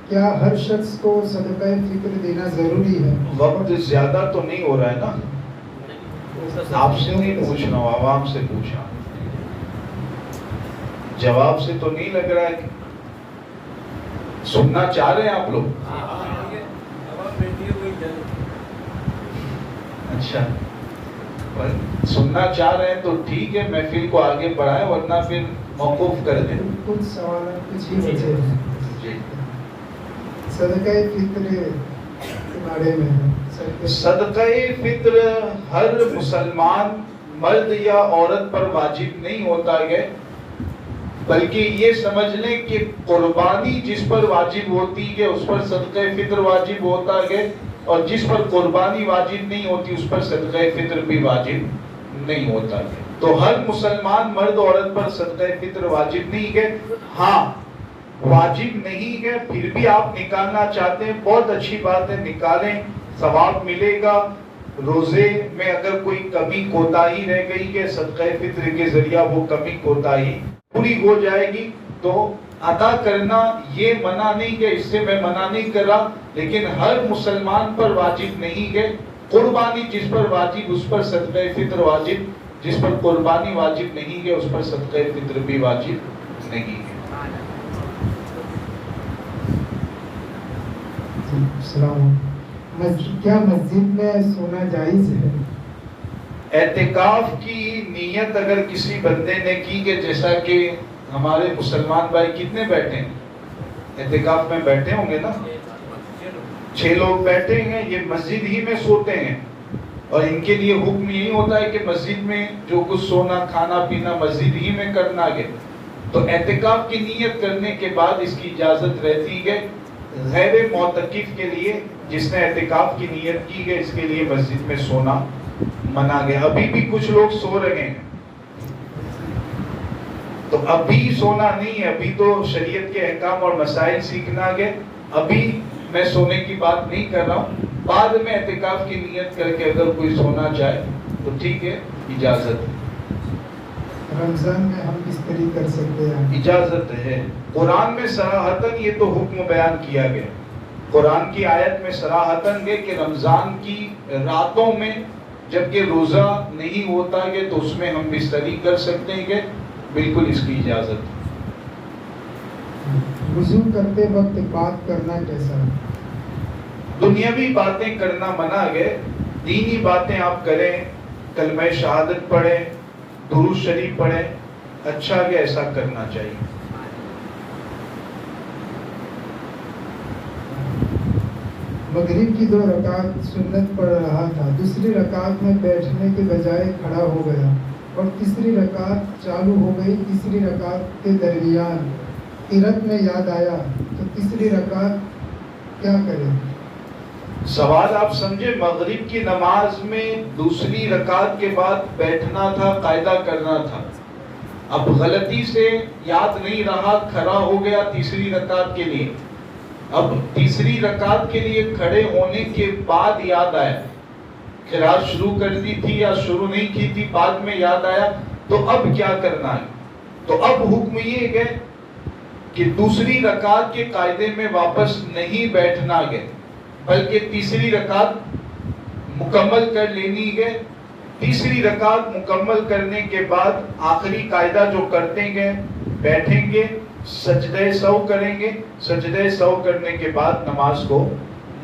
کیا ہر شخص کو صدقہ فطر دینا ضروری ہے؟ وقت زیادہ تو نہیں ہو رہا ہے نا، آپ سے نہیں پوچھنا، عوام سے پوچھا. جواب سے تو نہیں لگ رہا ہے. سننا چاہ رہے ہیں آپ لوگ؟ اچھا، سننا چاہ رہے ہیں تو ٹھیک ہے، محفل کو آگے بڑھائیں ورنہ پھر موقوف کر دیں. کچھ سوالات کچھ ہی بچے ہیں. جی، صدقہ فطر کے بارے میں. صدقہ فطر ہر مسلمان مرد یا عورت پر واجب نہیں ہوتا ہے، بلکہ یہ سمجھ لیں کہ قربانی جس پر واجب ہوتی ہے اس پر صدقہ فطر واجب ہوتا ہے، اور جس پر قربانی واجب نہیں ہوتی اس پر صدقہ فطر بھی واجب نہیں ہوتا ہے. تو ہر مسلمان مرد عورت پر صدقہ فطر واجب نہیں ہے. ہاں واجب نہیں ہے، پھر بھی آپ نکالنا چاہتے ہیں بہت اچھی بات ہے، نکالیں، ثواب ملے گا. روزے میں اگر کوئی کمی کوتاہی رہ گئی کہ صدقہ فطر کے ذریعہ وہ کمی کوتاہی پوری ہو جائے گی تو عطا کرنا یہ منع نہیں ہے، اس سے میں منع نہیں کر رہا، لیکن ہر مسلمان پر واجب نہیں ہے. قربانی جس پر واجب اس پر صدقہ فطر واجب، جس پر قربانی واجب نہیں ہے اس پر صدقہ فطر بھی واجب نہیں ہے. السلام کیا مسجد میں سونا جائز ہے؟ اعتکاف کی نیت اگر کسی بندے نے کی کہ جیسا کہ ہمارے مسلمان بھائی کتنے بیٹھے ہیں اعتکاف میں بیٹھے ہوں گے نا 6 لوگ بیٹھے ہیں یہ مسجد ہی میں سوتے ہیں اور ان کے لیے حکم یہی ہوتا ہے کہ مسجد میں جو کچھ سونا کھانا پینا مسجد ہی میں کرنا ہے تو اعتکاف کی نیت کرنے کے بعد اس کی اجازت رہتی ہے غیر معتکف کے لیے جس نے اعتکاف کی نیت کی ہے اس کے لیے مسجد میں سونا منع گیا ابھی بھی کچھ لوگ سو رہے ہیں تو ابھی سونا نہیں ہے ابھی تو شریعت کے احکام اور مسائل سیکھنا ہے ابھی میں سونے کی بات نہیں کر رہا ہوں بعد میں اعتکاف کی نیت کر کے اگر کوئی سونا چاہے تو ٹھیک ہے اجازت رمضان میں ہم کس طرح کر سکتے ہیں؟ اجازت ہے قرآن میں صراحتاً یہ تو حکم بیان کیا گیا قرآن کی آیت میں صراحتاً ہے کہ رمضان کی راتوں میں جبکہ روزہ نہیں ہوتا ہے تو اس میں ہم بستری کر سکتے ہیں کہ بالکل اس کی اجازت ہے وضو کرتے وقت بات کرنا کیسا ہے؟ دنیاوی باتیں کرنا منع ہے دینی باتیں آپ کریں کلمہ شہادت پڑھیں درود شریف پڑھیں اچھا ہے ایسا کرنا چاہیے مغرب کی 2 رکعت سنت پڑھ رہا تھا دوسری رکعت میں بیٹھنے کے بجائے کھڑا ہو گیا اور تیسری رکعت چالو ہو گئی تیسری رکعت کے درمیان قرات میں یاد آیا تو تیسری رکعت کیا کرے؟ سوال آپ سمجھے مغرب کی نماز میں دوسری رکعت کے بعد بیٹھنا تھا قاعدہ کرنا تھا اب غلطی سے یاد نہیں رہا کھڑا ہو گیا تیسری رکعت کے لیے اب تیسری رکعت کے لیے کھڑے ہونے کے بعد یاد آیا قرات شروع کر دی تھی یا شروع نہیں کی تھی بعد میں یاد آیا تو اب کیا کرنا ہے تو اب حکم یہ ہے کہ دوسری رکعت کے قاعدے میں واپس نہیں بیٹھنا ہے بلکہ تیسری رکعت مکمل کر لینی ہے تیسری رکعت مکمل کرنے کے بعد آخری قاعدہ جو کرتے ہیں بیٹھیں گے سجدہ سہو کریں گے سجدہ سہو کرنے کے بعد نماز کو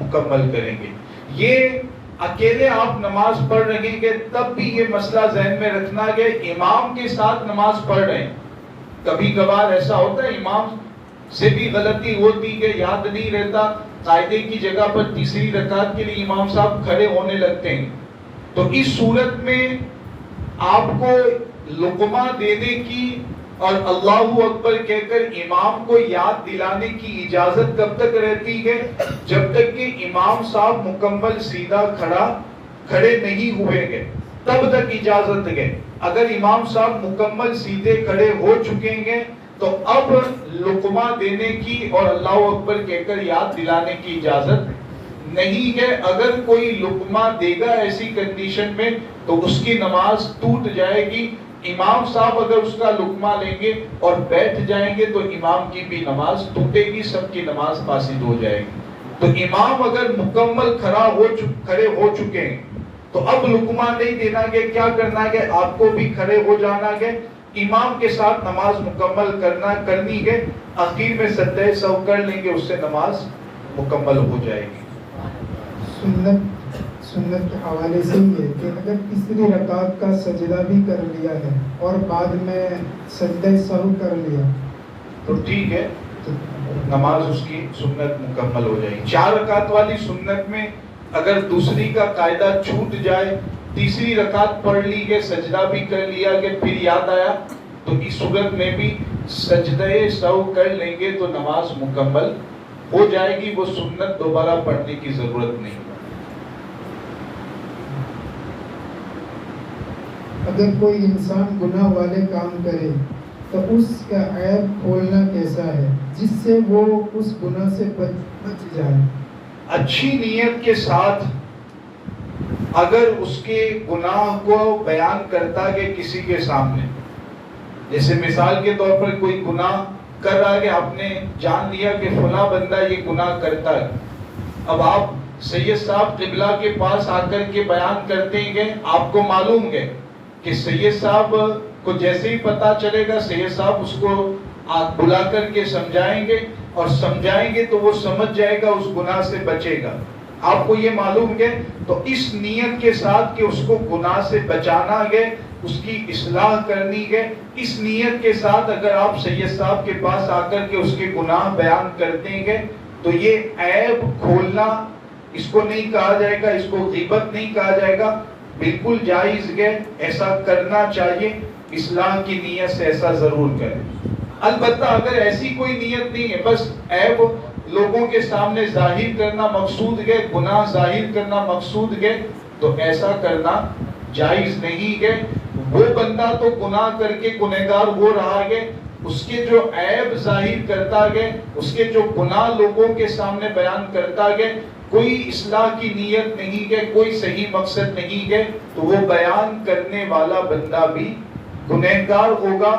مکمل کریں گے یہ اکیلے آپ نماز پڑھ رہے ہیں تب بھی یہ مسئلہ ذہن میں رکھنا کہ امام کے ساتھ نماز پڑھ رہے ہیں کبھی کبھار ایسا ہوتا ہے امام سے بھی غلطی ہوتی کہ یاد نہیں رہتا قاعدے کی جگہ پر تیسری رکعت کے لیے امام صاحب کھڑے ہونے لگتے ہیں تو اس صورت میں آپ کو لقمہ دینے کی اور اللہ اکبر کہہ کر امام کو یاد دلانے کی اجازت کب تک رہتی ہے جب تک کہ امام صاحب مکمل سیدھا کھڑے نہیں ہوئے گے تب تک اجازت ہے اگر امام صاحب مکمل سیدھے کھڑے ہو چکے ہیں تو اب لقمہ دینے کی اور اللہ اکبر کہہ کر یاد دلانے کی اجازت نہیں ہے اگر کوئی لقمہ دے گا ایسی کنڈیشن میں تو اس کی نماز ٹوٹ جائے گی امام صاحب اگر اس کا لقمہ لیں گے اور بیٹھ جائیں گے تو امام کی بھی نماز ٹوٹے گی سب کی نماز فاسد ہو جائے گی تو امام اگر مکمل کھڑے ہو چکے ہیں تو اب لقمہ نہیں دینا ہے کیا کرنا ہے آپ کو بھی کھڑے ہو جانا ہے امام کے ساتھ نماز مکمل کرنی ہے آخر میں سجدہ سہو کر لیں گے اس سے نماز مکمل ہو جائے گی سنت کے حوالے سے یہ کہ اگر تیسری رکعت کا سجدہ بھی کر لیا ہے اور بعد میں سجدہ سہو کر لیا تو ٹھیک ہے نماز اس کی سنت مکمل ہو جائے گی 4 رکعت والی سنت میں اگر دوسری کا قاعدہ چھوٹ جائے تیسری رکعت پڑھ لی گئے سجدہ بھی کر لیا کہ پھر یاد آیا تو اس صورت میں بھی سجدہ سہو کر لیں گے تو نماز مکمل ہو جائے گی وہ سنت دوبارہ پڑھنے کی ضرورت نہیں اگر کوئی انسان گناہ والے کام کرے تو اس کا عیب کھولنا کیسا ہے جس سے وہ اس گناہ سے بچ جائے؟ اچھی نیت کے ساتھ اگر اس کے گناہ کو بیان کرتا ہے کسی کے سامنے جیسے مثال کے طور پر کوئی گناہ کر رہا ہے کہ آپ نے جان لیا کہ فلاں بندہ یہ گناہ کرتا ہے اب آپ سید صاحب قبلہ کے پاس آ کر کے بیان کرتے ہیں آپ کو معلوم ہے کہ سید صاحب کو جیسے ہی پتا چلے گا سید صاحب اس کو بلا کر کے سمجھائیں گے اور سمجھائیں گے تو وہ سمجھ جائے گا, اس گناہ سے بچے گا. آپ کو یہ معلوم ہے تو اس نیت کے ساتھ کہ اس کو گناہ سے بچانا ہے, اس کی اصلاح کرنی ہے, اس نیت کے ساتھ اگر آپ سید صاحب کے پاس آ کر کے اس کے گناہ بیان کرتے ہیں تو یہ عیب کھولنا, اس کو نہیں کہا جائے گا, اس کو غیبت نہیں کہا جائے گا, بالکل جائز ہے, ایسا کرنا چاہیے. اصلاح کی نیت سے ایسا ضرور کریں. البتہ اگر ایسی کوئی نیت نہیں ہے, بس عیب لوگوں کے سامنے ظاہر کرنا مقصود ہے, گناہ ظاہر کرنا مقصود ہے, تو ایسا کرنا جائز نہیں ہے. وہ بندہ تو گناہ کر کے گنہگار ہو رہا ہے, اس کے جو عیب ظاہر کرتا ہے, اس کے جو گناہ لوگوں کے سامنے بیان کرتا ہے, کوئی اصلاح کی نیت نہیں ہے, کوئی صحیح مقصد نہیں ہے, تو وہ بیان کرنے والا بندہ بھی گنہگار ہوگا.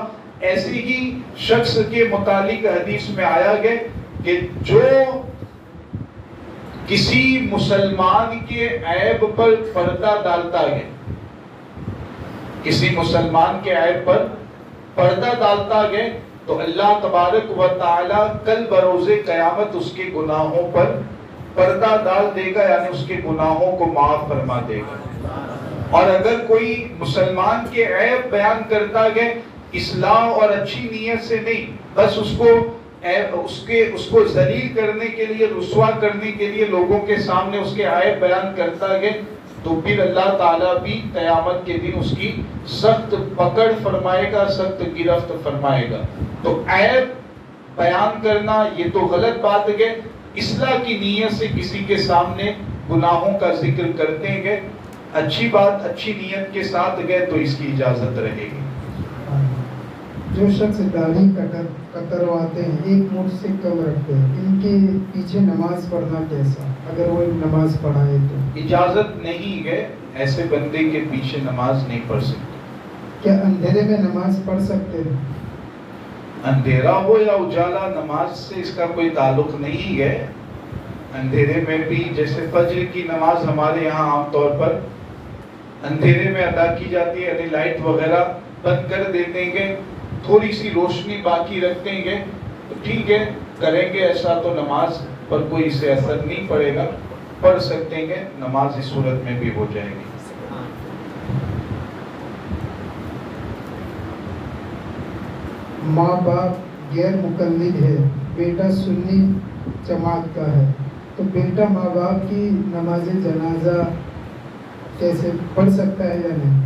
ایسے ہی شخص کے متعلق حدیث میں آیا ہے کہ جو کسی مسلمان کے عیب پر پردہ ڈالتا ہے, کسی مسلمان کے عیب پر پردہ ڈالتا ہے, تو اللہ تبارک و تعالی کل بروز قیامت اس کے گناہوں پر پردہ ڈال دے گا, یعنی اس کے گناہوں کو معاف فرما دے گا. اور اگر کوئی مسلمان کے عیب بیان کرتا ہے اصلاح اور اچھی نیت سے نہیں, بس اس کو ذلیل کرنے کے لیے, رسوا کرنے کے لیے لوگوں کے سامنے اس کے عیب بیان کرتا ہے, تو پھر اللہ تعالیٰ بھی قیامت کے دن اس کی سخت پکڑ فرمائے گا, سخت گرفت فرمائے گا. تو عیب بیان کرنا یہ تو غلط بات ہے. اصلاح کی نیت سے کسی کے سامنے گناہوں کا ذکر کرتے ہیں, اچھی بات, اچھی نیت کے ساتھ گئے تو اس کی اجازت رہے گی. جو شخص داڑھی کترواتے ہیں, ایک مٹھ سے کم رکھتے ہیں, ان کے پیچھے نماز پڑھنا کیسا, اگر وہ نماز پڑھائے تو؟ اجازت نہیں ہے, ایسے بندے کے پیچھے نماز نہیں پڑھ سکتے. کیا اندھیرے میں نماز پڑھ سکتے ہیں؟ اندھیرا ہو یا اجالا, نماز سے اس کا کوئی تعلق نہیں ہے. اندھیرے میں بھی, جیسے فجر کی نماز ہمارے یہاں عام طور پر اندھیرے میں ادا کی جاتی ہے, یعنی لائٹ وغیرہ بند کر دیتے ہیں, تھوڑی سی روشنی باقی رکھتے ہیں, تو ٹھیک ہے کریں گے ایسا, تو نماز پر کوئی اسے اثر نہیں پڑے گا, پڑھ سکتے ہیں, نماز اس صورت میں بھی ہو جائے گی. ماں باپ غیر مقلد ہے, بیٹا سنی جماعت کا ہے, تو بیٹا ماں باپ کی نماز جنازہ کیسے پڑھ سکتا ہے یا نہیں؟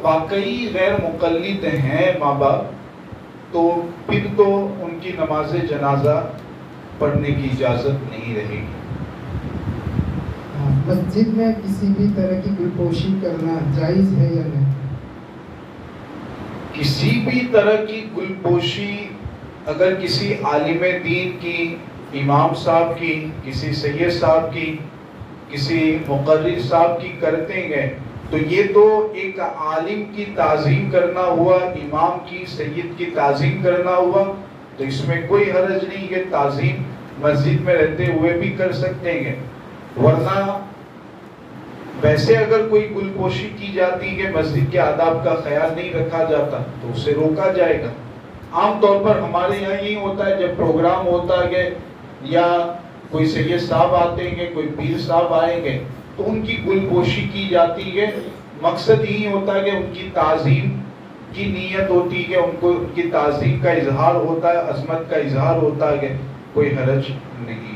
واقعی غیر مقلد ہیں ماں باپ, تو پھر تو ان کی نماز جنازہ پڑھنے کی اجازت نہیں رہے گی. مسجد میں کسی بھی طرح کی گلپوشی کرنا جائز ہے یا نہیں؟ کسی بھی طرح کی گلپوشی اگر کسی عالم دین کی, امام صاحب کی, کسی سید صاحب کی, کسی مقرر صاحب کی کرتے ہیں, تو یہ تو ایک عالم کی تعظیم کرنا ہوا, امام کی, سید کی تعظیم کرنا ہوا, تو اس میں کوئی حرج نہیں ہے. تعظیم مسجد میں رہتے ہوئے بھی کر سکتے ہیں. ورنہ ویسے اگر کوئی گلپوشی کی جاتی ہے, مسجد کے آداب کا خیال نہیں رکھا جاتا, تو اسے روکا جائے گا. عام طور پر ہمارے یہاں یہی ہوتا ہے, جب پروگرام ہوتا ہے یا کوئی سید صاحب آتے ہیں, کوئی پیر صاحب آئیں گے, تو ان کی گلپوشی کی جاتی ہے. مقصد یہی ہوتا ہے کہ ان کی تعظیم کی نیت ہوتی ہے, ان کی تعظیم کا اظہار ہوتا ہے, عظمت کا اظہار ہوتا ہے, کوئی حرج نہیں ہے.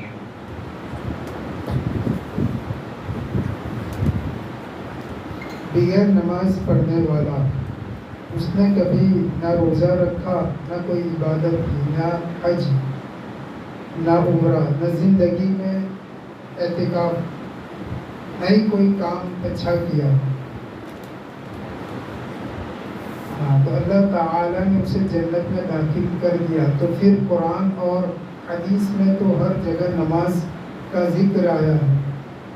بغیر نماز پڑھنے والا, اس نے کبھی نہ روزہ رکھا, نہ کوئی عبادت کی, نہ حج, نہ عمرہ, نہ زندگی میں اعتکاف, نہ ہی کوئی کام اچھا کیا, تو اللہ تعالیٰ نے اسے جنت میں داخل کر دیا, تو پھر قرآن اور حدیث میں تو ہر جگہ نماز کا ذکر آیا ہے,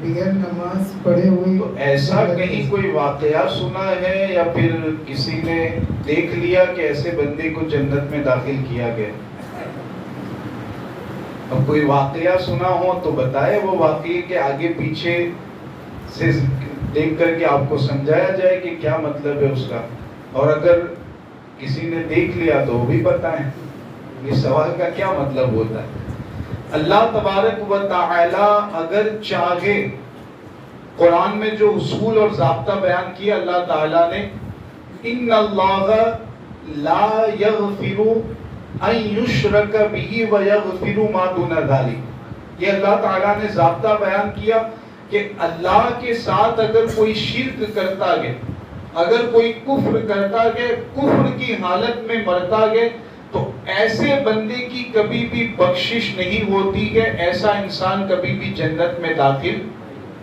بغیر نماز پڑھے ہوئے. تو ایسا کہیں کوئی واقعہ سنا ہے یا پھر کسی نے دیکھ لیا کہ ایسے بندے کو جنت میں داخل کیا گیا؟ اب کوئی واقعہ سنا ہو تو بتائے, وہ واقعے کے آگے پیچھے سے دیکھ کر کے آپ کو سمجھایا جائے کہ کیا مطلب ہے اس کا. اور اگر کسی نے دیکھ لیا تو وہ بھی بتائیں. یہ سوال کا کیا مطلب ہوتا ہے؟ اللہ تبارک و تعالی اگر چاہے، قرآن میں جو اصول اور ضابطہ بیان کیا اللہ تعالیٰ نے، ان اللہ لا یغفر ان یشرک بہ ویغفر ما دون ذلک، یہ اللہ تعالیٰ نے ضابطہ بیان کیا کہ اللہ کے ساتھ اگر کوئی شرک کرتا گئے، اگر کوئی کفر کرتا گئے، کفر کی حالت میں مرتا گئے، تو ایسے بندے کی کبھی بھی بخشش نہیں ہوتی ہے، ایسا انسان کبھی بھی جنت میں داخل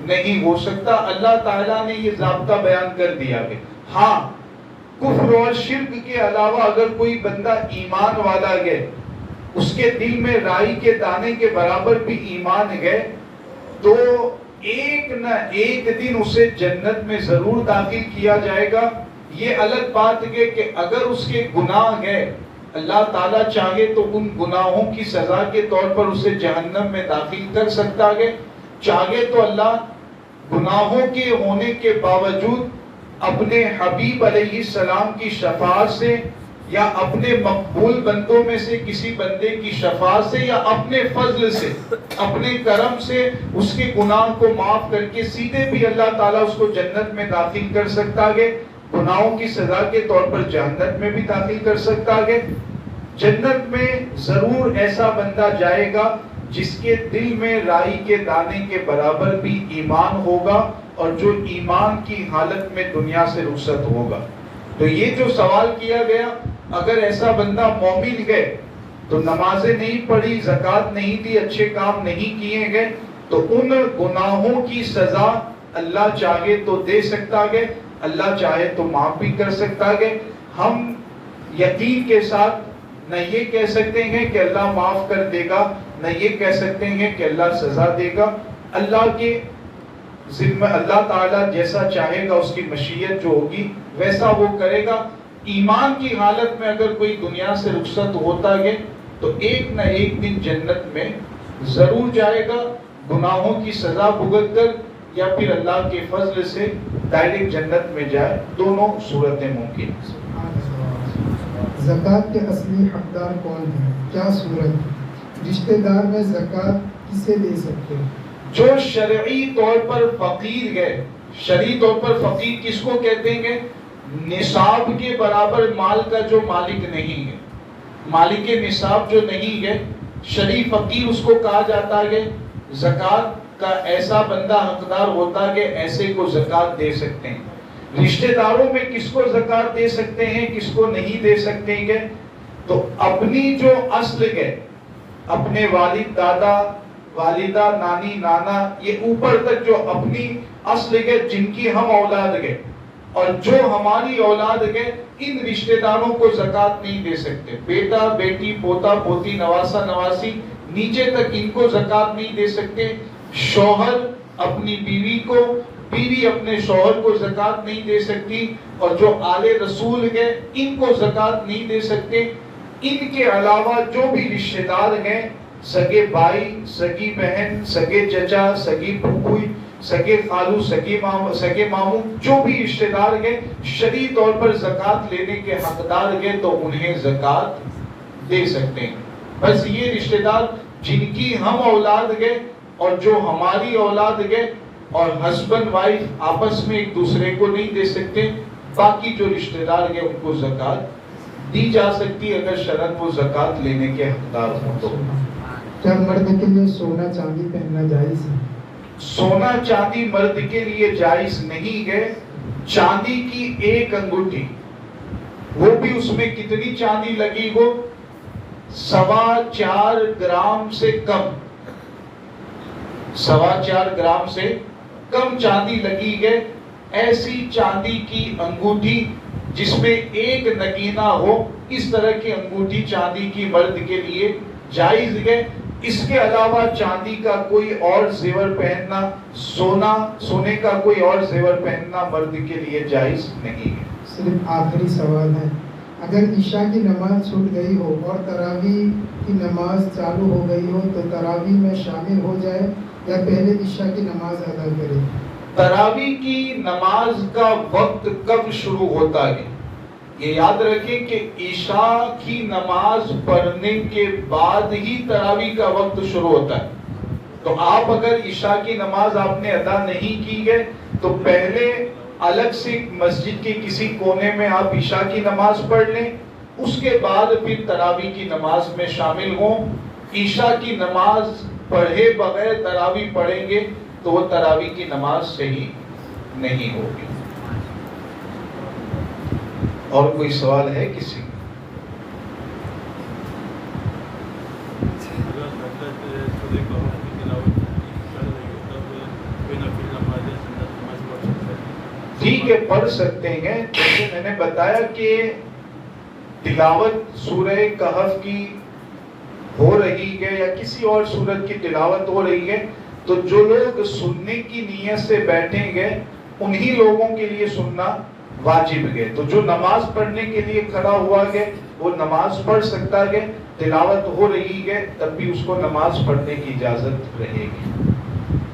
نہیں ہو سکتا۔ اللہ تعالیٰ نے یہ ضابطہ بیان کر دیا ہے۔ ہاں، کفر اور شرک کے علاوہ اگر کوئی بندہ ایمان والا گئے، اس کے دل میں رائی کے دانے کے برابر بھی ایمان گئے، تو ایک نہ ایک دن اسے جنت میں ضرور داخل کیا جائے گا۔ یہ الگ بات ہے کہ اگر اس کے گناہ گئے، اللہ تعالیٰ چاہے تو ان گناہوں کی سزا کے طور پر اسے جہنم میں داخل کر سکتا ہے، چاہے تو اللہ گناہوں کے ہونے کے باوجود اپنے حبیب علیہ السلام کی شفاعت سے، یا اپنے مقبول بندوں میں سے کسی بندے کی شفاعت سے، یا اپنے فضل سے، اپنے کرم سے اس کے گناہ کو معاف کر کے سیدھے بھی اللہ تعالیٰ اس کو جنت میں داخل کر سکتا ہے، گناہوں کی سزا کے طور پر جہنم میں بھی داخل کر سکتا ہے۔ جنت میں ضرور ایسا بندہ جائے گا جس کے دل میں رائی کے دانے کے برابر بھی ایمان ہوگا، اور جو ایمان کی حالت میں دنیا سے رخصت ہوگا۔ تو یہ جو سوال کیا گیا، اگر ایسا بندہ مومن گئے تو نمازیں نہیں پڑھی، زکوٰۃ نہیں دی، اچھے کام نہیں کیے گئے، تو ان گناہوں کی سزا اللہ چاہے تو دے سکتا ہے، اللہ چاہے تو معاف بھی کر سکتا ہے۔ ہم یقین کے ساتھ نہ یہ کہہ سکتے ہیں کہ اللہ معاف کر دے گا، نہ یہ کہہ سکتے ہیں کہ اللہ سزا دے گا۔ اللہ کے ذمہ، اللہ تعالیٰ جیسا چاہے گا، اس کی مشیت جو ہوگی ویسا وہ کرے گا۔ ایمان کی حالت میں اگر کوئی دنیا سے رخصت ہوتا ہے تو ایک نہ ایک دن جنت میں ضرور جائے گا، گناہوں کی سزا بھگت کر، یا پھر اللہ کے فضل سے ڈائریکٹ جنت میں جائے۔ دونوں صورتیں ممکن ہیں۔ زکوٰۃ کے اصلی حقدار کون ہیں؟ کیا صورت؟ رشتہ دار میں زکوٰۃ کسے دے سکتے ہیں؟ جو شرعی طور پر فقیر گئے، شرعی طور پر فقیر کس کو کہتے ہیں؟ نصاب کے برابر مال کا جو مالک نہیں ہے، مالک نصاب جو نہیں ہے، شرعی فقیر اس کو کہا جاتا ہے۔ زکوٰۃ کا ایسا بندہ حقدار ہوتا ہے کہ ایسے کو زکوٰۃ دے سکتے ہیں۔ رشتہ داروں میں کس کو زکوٰۃ دے سکتے ہیں، کس کو نہیں دے سکتے ہیں؟ تو اپنی جو اصل ہے، اپنے والد، دادا، والدہ، نانی، نانا، یہ اوپر تک جو اپنی اصل ہے، جن کی ہم اولاد ہے اور جو ہماری اولاد ہے، ان رشتہ داروں کو زکوٰۃ نہیں دے سکتے۔ بیٹا، بیٹی، پوتا، پوتی، نواسا، نواسی، نیچے تک ان کو زکوٰۃ نہیں دے سکتے۔ شوہر اپنی بیوی کو، بیوی اپنے شوہر کو زکوٰۃ نہیں دے سکتی، اور جو آل رسول ہے ان کو زکوٰۃ نہیں دے سکتے۔ ان کے علاوہ جو بھی رشتہ دار ہیں، سگے بھائی، سگی بہن، سگے چچا، سگی پھوپھی، سگے خالو، سگے ماموں، جو بھی رشتہ دار ہیں شرعی طور پر زکوٰۃ لینے کے حقدار ہیں، تو انہیں زکوٰۃ دے سکتے ہیں۔ بس یہ رشتہ دار جن کی ہم اولاد ہیں اور جو ہماری اولاد ہے، اور ہسبینڈ وائف آپس میں ایک دوسرے کو نہیں دے سکتے، باقی جو رشتہ دار ہیں ان کو زکوٰۃ دی جا سکتی اگر شرعاً وہ زکوٰۃ لینے کے حقدار ہوں تو۔ کیا مرد کے لیے سونا چاندی پہننا جائز ہے؟ سونا چاندی مرد کے لیے جائز نہیں ہے۔ چاندی کی ایک انگوٹھی، وہ بھی اس میں کتنی چاندی لگی ہو، 4.25 گرام سے کم، 4.25 گرام سے کم چاندی لگی ہے، ایسی چاندی کی انگوٹھی جس میں ایک نگینہ ہو، اس طرح کی انگوٹھی چاندی کی مرد کے لیے جائز ہے۔ اس کے علاوہ چاندی کا کوئی اور زیور پہننا، سونے کا کوئی اور زیور پہننا مرد کے لیے جائز نہیں ہے۔ صرف آخری سوال ہے، اگر عشاء کی نماز چھوٹ گئی ہو اور تراویح کی نماز چالو ہو گئی ہو تو تراویح میں شامل ہو جائے یا پہلے عشاء کی نماز ادا کرے؟ تراویح کی نماز کا وقت کب شروع ہوتا ہے؟ یہ یاد رکھیں کہ عشاء کی نماز پڑھنے کے بعد ہی تراویح کا وقت شروع ہوتا ہے. تو آپ اگر عشاء کی نماز آپ نے ادا نہیں کی ہے تو پہلے الگ سے مسجد کے کسی کونے میں آپ عشاء کی نماز پڑھ لیں, اس کے بعد پھر تراویح کی نماز میں شامل ہوں. عشاء کی نماز پڑھے بغیر تراویح پڑھیں گے تو وہ تراویح کی نماز صحیح نہیں ہوگی. اور کوئی سوال ہے کسی؟ ٹھیک ہے, پڑھ سکتے ہیں. جیسے میں نے بتایا کہ تلاوت سورہ کہف کی ہو رہی ہے یا کسی اور سورت کی تلاوت ہو رہی ہے تو جو لوگ سننے کی نیت سے بیٹھیں گے انہی لوگوں کے لیے سننا واجب ہے. تو جو نماز پڑھنے کے لیے کھڑا ہوا ہے وہ نماز پڑھ سکتا ہے. تلاوت ہو رہی ہے تب بھی اس کو نماز پڑھنے کی اجازت رہے گی.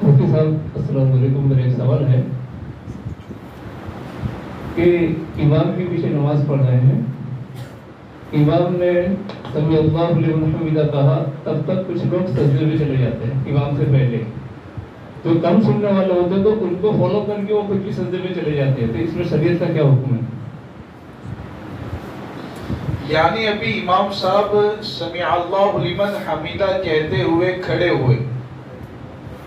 مفتی صاحب السلام علیکم. میرا ایک سوال ہے کہ امام کے پیچھے نماز پڑھ رہے ہیں, امام نے سمیع اللہ لمن حمدہ کہا, تب تک کچھ لوگ سجدے میں چلے جاتے ہیں امام سے پہلے, تو کم سننے والے ہوتے ہیں تو ان کو فالو کر کے وہ خود بھی سجدے میں چلے جاتے ہیں. تو اس میں شریعت کا کیا حکم ہے؟ یعنی ابھی امام صاحب سمیع اللہ لمن حمدہ کہتے ہوئے کھڑے ہوئے,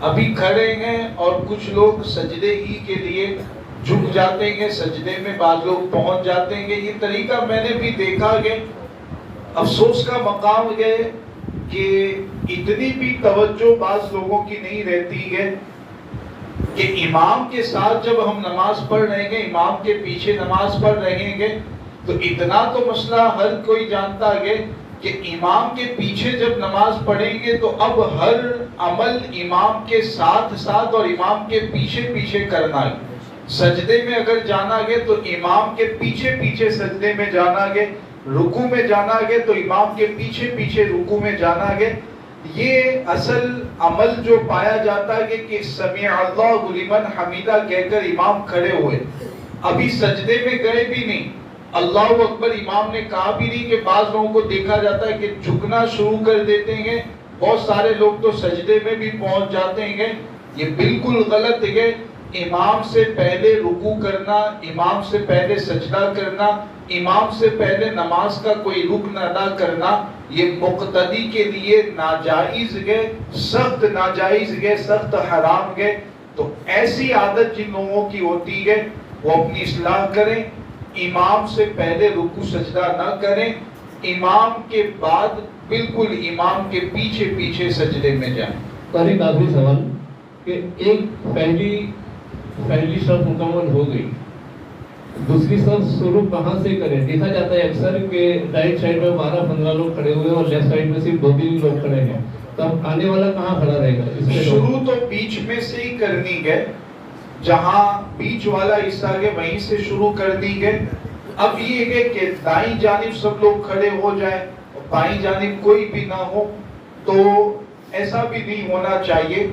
ابھی کھڑے ہیں اور کچھ لوگ سجدے ہی کے لیے جھک جاتے ہیں, سجدے میں بعض لوگ پہنچ جاتے ہیں. یہ طریقہ میں نے بھی دیکھا کہ افسوس کا مقام ہے کہ اتنی بھی توجہ بعض لوگوں کی نہیں رہتی ہے کہ امام کے ساتھ جب ہم نماز پڑھ رہے ہیں, امام کے پیچھے نماز پڑھ رہے ہیں, تو اتنا تو مسئلہ ہر کوئی جانتا ہے کہ امام کے پیچھے جب نماز پڑھیں گے تو اب ہر عمل امام کے ساتھ ساتھ اور امام کے پیچھے پیچھے کرنا ہے. سجدے میں اگر جانا گے تو امام کے پیچھے پیچھے سجدے میں جانا گے, رکوع میں جانا گے تو امام کے پیچھے پیچھے رکوع میں جانا گے. یہ اصل عمل جو پایا جاتا ہے کہ سمیع اللہ لمن حمدہ کہہ کر امام کھڑے ہوئے, ابھی سجدے میں گئے بھی نہیں, اللہ اکبر امام نے کہا بھی نہیں. کہ بعض لوگوں کو دیکھا جاتا ہے کہ جھکنا شروع کر دیتے ہیں, بہت سارے لوگ تو سجدے میں بھی پہنچ جاتے ہیں. یہ بالکل غلط ہے. امام سے پہلے رکوع کرنا, امام سے پہلے سجدہ کرنا, امام سے پہلے نماز کا کوئی رکن ادا کرنا, یہ مقتدی کے لیے ناجائز ہے, سخت ناجائز ہے, سخت حرام ہے. تو ایسی عادت جن لوگوں کی ہوتی ہے وہ اپنی اصلاح کریں, امام سے پہلے رکوع سجدہ نہ کریں, امام کے بعد بالکل امام کے پیچھے پیچھے سجدے میں جائیں. اور ایک آخری سوال کہ ایک پہلی صف مکمل ہو گئی, دوسری صف شروع کہاں سے کریں؟ دیکھا جاتا ہے اکثر کہ رائٹ سائڈ میں 12-15 لوگ کھڑے ہوئے اور لیفٹ سائڈ میں صرف 2-3 لوگ کھڑے ہیں, تو اب آنے والا کہاں کھڑا رہے گا؟ اس میں شروع تو بیچ میں سے ہی کرنی ہے, جہاں بیچ والا حصہ ہے وہیں سے شروع کرنی ہے. اب یہ ہے کہ دائیں جانب سب لوگ کھڑے ہو جائیں, بائیں جانب کوئی بھی نہ ہو, تو ایسا بھی نہیں ہونا چاہیے.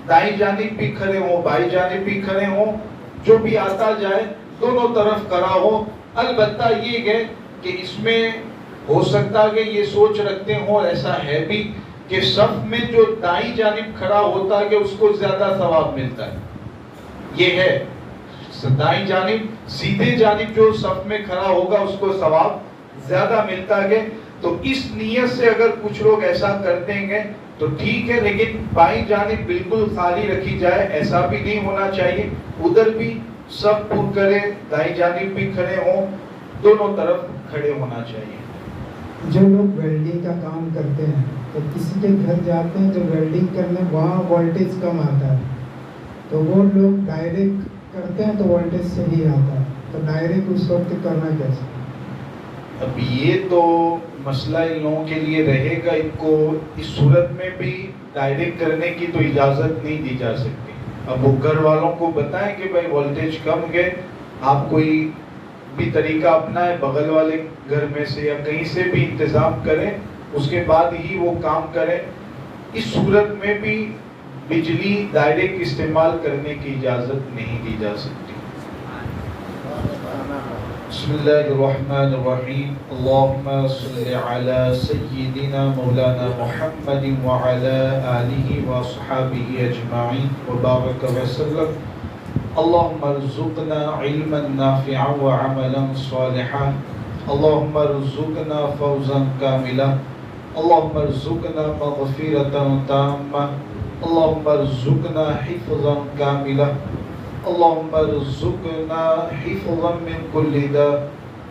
دائیں جانب بھی کھڑے ہوں, بائیں جانب بھی کھڑے ہوں, جو بھی آتا جائے دونوں طرف کھڑا ہو. البتہ یہ ہے کہ اس میں ہو سکتا ہے کہ یہ سوچ رکھتے ہوں, اور ایسا ہے بھی کہ صف میں جو دائیں جانب کھڑا ہوتا ہے کہ اس کو زیادہ ثواب ملتا ہے. یہ ہے دائیں جانب, سیدھے جانب جو صف میں کھڑا ہوگا اس کو ثواب زیادہ ملتا ہے. تو اس نیت سے اگر کچھ لوگ ایسا کر دیں گے تو ٹھیک ہے, لیکن بائیں جانب بالکل خالی رکھی جائے, ایسا بھی نہیں ہونا چاہیے. ادھر بھی سب پر کرے, دائیں جانب بھی کھڑے ہوں, دونوں طرف کھڑے ہونا چاہیے. جو لوگ ویلڈنگ کا کام کرتے ہیں تو کسی کے گھر جاتے ہیں جو ویلڈنگ کرنے, وہاں وولٹیج کم آتا ہے, تو وہ لوگ ڈائریکٹ کرتے ہیں تو وولٹیج صحیح آتا ہے, تو ڈائریکٹ اس وقت کرنا کیسے؟ اب یہ تو مسئلہ ان لوگوں کے لیے رہے گا, ان کو اس صورت میں بھی ڈائریکٹ کرنے کی تو اجازت نہیں دی جا سکتی. اب وہ گھر والوں کو بتائیں کہ بھائی وولٹیج کم ہے, آپ کوئی بھی طریقہ اپنائیں, بغل والے گھر میں سے یا کہیں سے بھی انتظام کریں, اس کے بعد ہی وہ کام کریں. اس صورت میں بھی بجلی ڈائریکٹ استعمال کرنے کی اجازت نہیں دی جا سکتی. بسم الله الرحمن الرحيم اللهم صل على سيدنا مولانا محمد وعلى آله وصحابه أجمعين وبارك وسلم اللهم ارزقنا علما نافعا وعملا صالحا اللهم ارزقنا فوزا كاملا اللهم ارزقنا مغفرة تامة اللهم ارزقنا حفظا كاملا اللهم ارزقنا حفظا من كل داء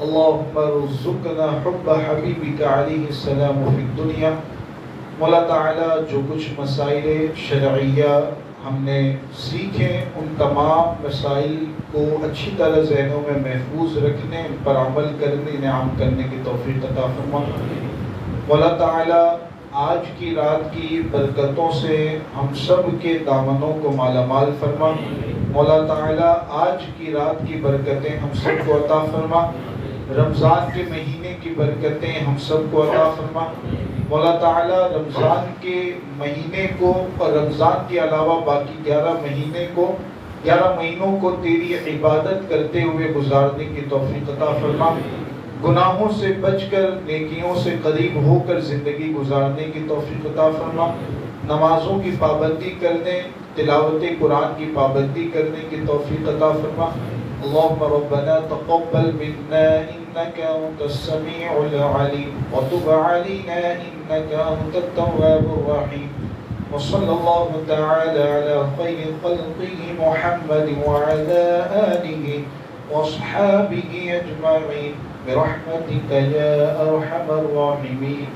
اللهم ارزقنا حب حبیبک علیہ السلام فی الدنیا. مولا تعالیٰ جو کچھ مسائل شرعیہ ہم نے سیکھے ان تمام مسائل کو اچھی طرح ذہنوں میں محفوظ رکھنے ان پر عمل کرنے انعام کرنے کی توفیق عطا فرما. مولا تعالیٰ آج کی رات کی برکتوں سے ہم سب کے دامنوں کو مالا مال فرما. مولا تعالیٰ آج کی رات کی برکتیں ہم سب کو عطا فرما. رمضان کے مہینے کی برکتیں ہم سب کو عطا فرما. مولا تعالیٰ رمضان کے مہینے کو اور رمضان کے علاوہ باقی 11 مہینوں کو تیری عبادت کرتے ہوئے گزارنے کی توفیق عطا فرما. گناہوں سے بچ کر نیکیوں سے قریب ہو کر زندگی گزارنے کی توفیق عطا فرما. نمازوں کی پابندی کرنے تلاوت قرآن کی پابندی کرنے کی توفیق عطا فرما. اللهم ربنا تقبل منا انك انت السميع العليم وتب علينا انك انت التواب الرحيم. وصلى الله تعالى على خير خلقه محمد وعلى آله وصحابه أجمعين برحمتك يا أرحم الراحمين.